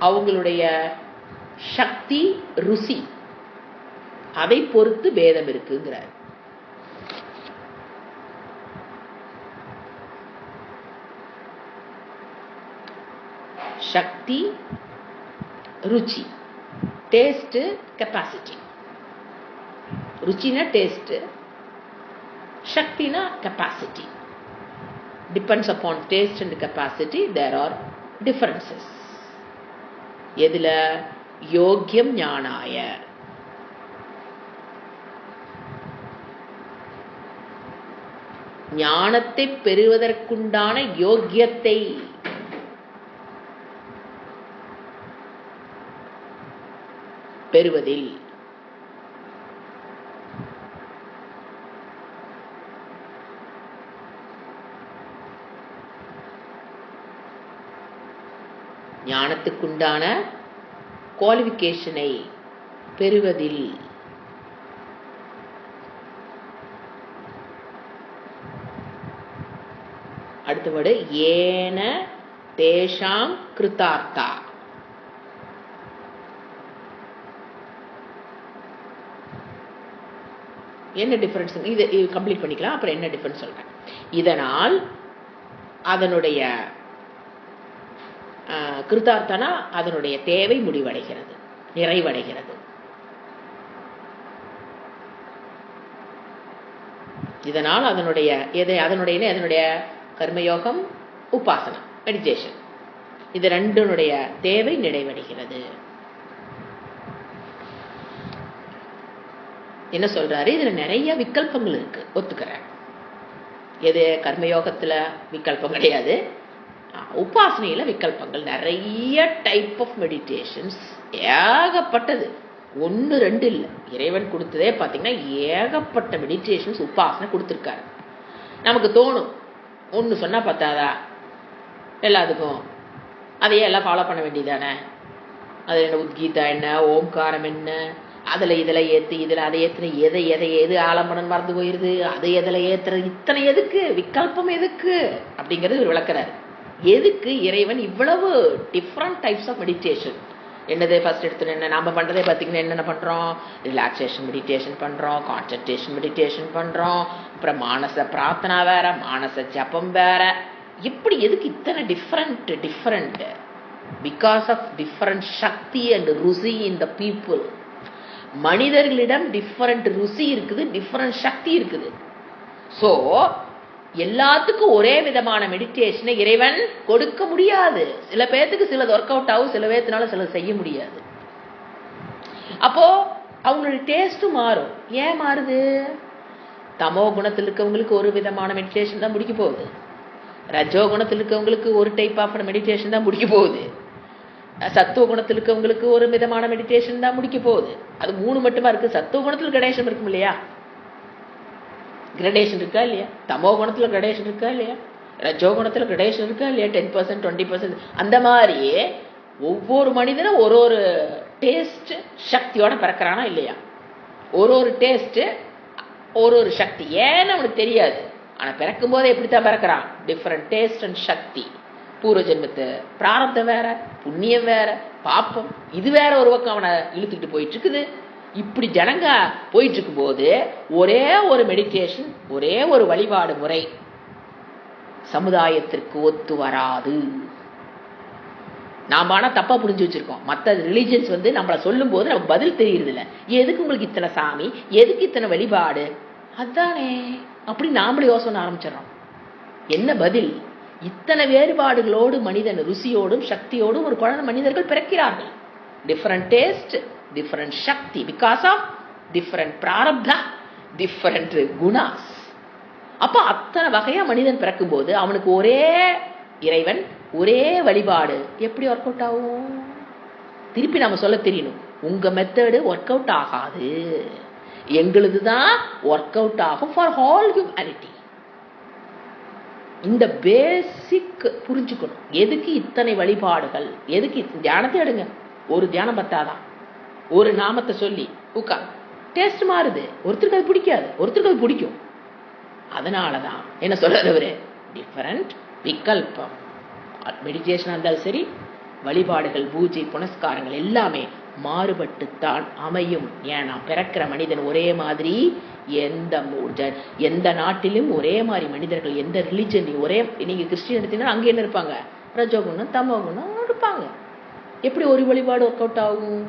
அவங்களுடைய சக்தி ருசி அதை பொறுத்து பேதம் இருக்குங்கிறார். சக்தி ருச்சி, டேஸ்ட் கெப்பாசிட்டி. ருச்சினா டேஸ்ட், சக்தினா capacity. Depends upon taste and capacity, there are differences. எதுல? யோக்யம் ஞானாய, ஞானத்தை பெறுவதற்குண்டான யோக்கியத்தை பெறுவதில். ஞானத்துக்குண்டான குவாலிஃபிகேஷனை பெறுவதில். அடுத்த வேர்டு ஏன தேஷாம் கிருதார்த்தா. என்ன டிஃபரன்ஸ்? இது கம்ப்ளீட் பண்ணிக்கலாம், அப்புறம் என்ன டிஃபரன்ஸ் சொல்றேன். இதனால் அதனுடைய கிருதார்த்தனா அதனுடைய தேவை முடிவடைகிறது, நிறைவடைகிறது. இதனால் அதனுடைய அதனுடைய கர்மயோகம் உபாசனம் மெடிடேஷன் இது ரெண்டுனுடைய தேவை நிறைவடைகிறது. என்ன சொல்றாரு? இதுல நிறைய விகல்பங்கள் இருக்கு, ஒத்துக்கிறேன். எது? கர்மயோகத்துல விகல்பம் கிடையாது, உபாசனையில விகல்பங்கள் நிறைய. டைப் ஆஃப் மெடிடேஷன்ஸ் ஏகப்பட்டது, ஒன்று ரெண்டு இல்லை. இறைவன் கொடுத்ததே பார்த்தீங்கன்னா ஏகப்பட்ட மெடிடேஷன்ஸ் உபாசனை கொடுத்துருக்காரு. நமக்கு தோணும் ஒன்று சொன்னா பத்தாதா எல்லாத்துக்கும், அதையே எல்லாம் ஃபாலோ பண்ண வேண்டியதானே. அது என்ன உத்கீதா என்ன, ஓம்காரம் என்ன, அதில் இதில் ஏற்று இதில் அதை ஏற்றுன, எது ஆலம்பனம் மறந்து போயிடுது, அது எதில் ஏற்றுறது, இத்தனை எதுக்கு விகல்பம் எதுக்கு அப்படிங்கிறது இவர் விளக்குறாரு. எதுக்கு இறைவன் இவ்வளவு டிஃப்ரெண்ட் டைப்ஸ் ஆஃப் மெடிடேஷன் என்னது ஃபர்ஸ்ட் எடுத்து என்ன நாம பண்றதே பார்த்தீங்கன்னா என்னென்ன பண்றோம்? ரிலாக்ஸேஷன் மெடிடேஷன் பண்றோம், கான்சன்ட்ரேஷன் மெடிடேஷன் பண்றோம், அப்புறம் மானச பிரார்த்தனா வேற, மானச ஜபம் வேற. இப்படி எதுக்கு இத்தனை different? Because of different shakti and ruchi in the people. மனிதர்களிடம் டிஃபரெண்ட் ருசி இருக்குது, டிஃபரெண்ட் சக்தி இருக்குது. சோ எல்லாத்துக்கும் ஒரே விதமான மெடிடேஷனை இறைவன் கொடுக்க முடியாது. சில பேர்த்துக்கு சிலது ஒர்க் அவுட் ஆகும், சில பேர்த்தினால சிலது செய்ய முடியாது. அப்போ அவங்களுடைய டேஸ்டும் மாறும். ஏன் மாறுது? தமோ குணத்தில் இருக்கவங்களுக்கு ஒரு விதமான மெடிடேஷன் தான் முடிக்க போகுது, ரஜோ குணத்தில் இருக்கவங்களுக்கு ஒரு டைப் ஆஃப் மெடிடேஷன் தான் முடிக்க போகுது, சத்துவ குணத்தில் இருக்கவங்களுக்கு ஒரு விதமான மெடிடேஷன் தான் முடிக்க போகுது. அது 3 மட்டுமா இருக்கு. சத்துவ குணத்தில் கிரடேஷன் இருக்கும் இல்லையா? கிரடேஷன் இருக்கா இல்லையா? தமோ குணத்துல கிரடேஷன் இருக்கா இல்லையா? ரஜோ குணத்துல கிரடேஷன் இருக்கா இல்லையா? 10%, 20%. அந்த மாதிரி ஒவ்வொரு மனிதனும் ஒரு டேஸ்ட் சக்தியோட பிறக்கிறானா இல்லையா? ஒரு டேஸ்ட் ஒரு சக்தி. ஏன்னு அவனுக்கு தெரியாது. ஆனா பிறக்கும் போதே எப்படித்தான் பிறக்கிறான்? டிஃபரெண்ட் டேஸ்ட் அண்ட் சக்தி. பூர்வ ஜென்மத்து பிராரப்தம் வேற, புண்ணியம் வேற, பாப்பம் இது வேற ஒரு பக்கம் அவனை இழுத்துக்கிட்டு போயிட்டு இருக்குது. இப்படி ஜனங்க போயிட்டு இருக்கும் போது ஒரே ஒரு மெடிடேஷன், ஒரே ஒரு வழிபாடு முறை சமுதாயத்திற்கு ஒத்து வராது. நாம ஆனா தப்பா புரிஞ்சு வச்சிருக்கோம். மற்ற ரிலிஜன்ஸ் நம்மள சொல்லும் போது நமக்கு பதில் தெரியுது இல்ல. எதுக்கு உங்களுக்கு இத்தனை சாமி, எதுக்கு இத்தனை வழிபாடு? அதானே அப்படி நாமளே யோசனை ஆரம்பிச்சிடறோம். என்ன பதில்? இத்தனை வேறுபாடுகளோடு மனிதன் ருசியோடும் சக்தியோடும் ஒரு குழந்தை மனிதர்கள் பிறக்கிறார்கள். Different taste, different shakti because of different prarabdha, different gunas. அப்ப அத்தனை வகையா மனிதன் பிறக்கும் போது அவனுக்கு ஒரே இறைவன், ஒரே வழிபாடு எப்படி ஒர்க் அவுட் ஆகும்? திருப்பி நாம சொல்ல தெரியணும், உங்க மெத்தடு ஒர்க் அவுட் ஆகாது, எங்களுதுதான் ஒர்க் அவுட் ஆகும் ஃபார் ஆல் ஹியூமனிட்டி. இந்த பேசிக் புரிஞ்சுக்கணும். எதுக்கு இத்தனை வழிபாடுகள்? எதுக்கு தியானத்தை எடுங்க. ஒரு தியானம் பத்தாதான். ஒரு நாமத்தை சொல்லி உட்கார், டேஸ்ட் மாறுது. ஒருத்தருக்கு அது பிடிக்காது, ஒருத்தருக்கு அது பிடிக்கும். அதனாலதான் என்ன சொல்றவரு, டிஃபரண்ட் விகல்பம். மெடிடேஷனா இருந்தாலும் சரி, வழிபாடுகள், பூஜை, புனஸ்காரங்கள் எல்லாமே மாறுபட்டுத்தான் அமையும். ஏன்னா பிறக்கிற மனிதன் ஒரே மாதிரி, எந்த நாட்டிலும் ஒரே மாதிரி மனிதர்கள், எந்த ரிலிஜன்லையும் ஒரே. நீங்க கிறிஸ்டியன் எடுத்தீங்கன்னா அங்க என்ன இருப்பாங்க? ரஜோகுணம், தமோ குணம் இருப்பாங்க. எப்படி ஒரு வழிபாடு ஒர்க் அவுட் ஆகும்?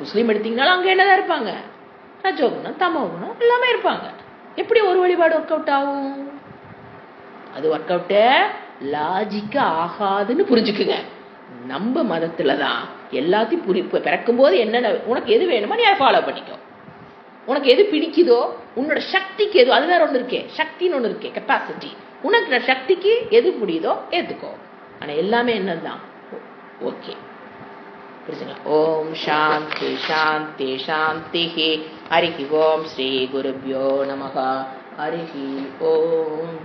முஸ்லீம் எடுத்தீங்கன்னாலும் அங்க என்னதான் இருப்பாங்க? ரஜோகுணம், தமோ குணம் எல்லாமே இருப்பாங்க. எப்படி ஒரு வழிபாடு ஒர்க் அவுட் ஆகும்? அது ஒர்க் அவுட் லாஜிக்கா ஆகாதுன்னு புரிஞ்சுக்குங்க. நம்ம மதத்துலதான் எல்லாத்தையும் பிறக்கும் போது என்னென்ன உனக்கு எது வேணுமோ நீ ஃபாலோ பண்ணிக்கோ. உனக்கு எது பிடிக்குதோ, உன்னோட சக்திக்கு எது, அது வேற ஒண்ணு இருக்கே, சக்தின்னு ஒண்ணு இருக்கே, கெப்பாசிட்டி. உனக்கு சக்திக்கு எது முடியுதோ ஏத்துக்கோ. ஆனா எல்லாமே என்னதான் ஓகே. ஓம் சாந்தி சாந்தி சாந்தி. ஹரி ஓம் ஸ்ரீ குருப்யோ நமஹ. ஹரி ஓம்.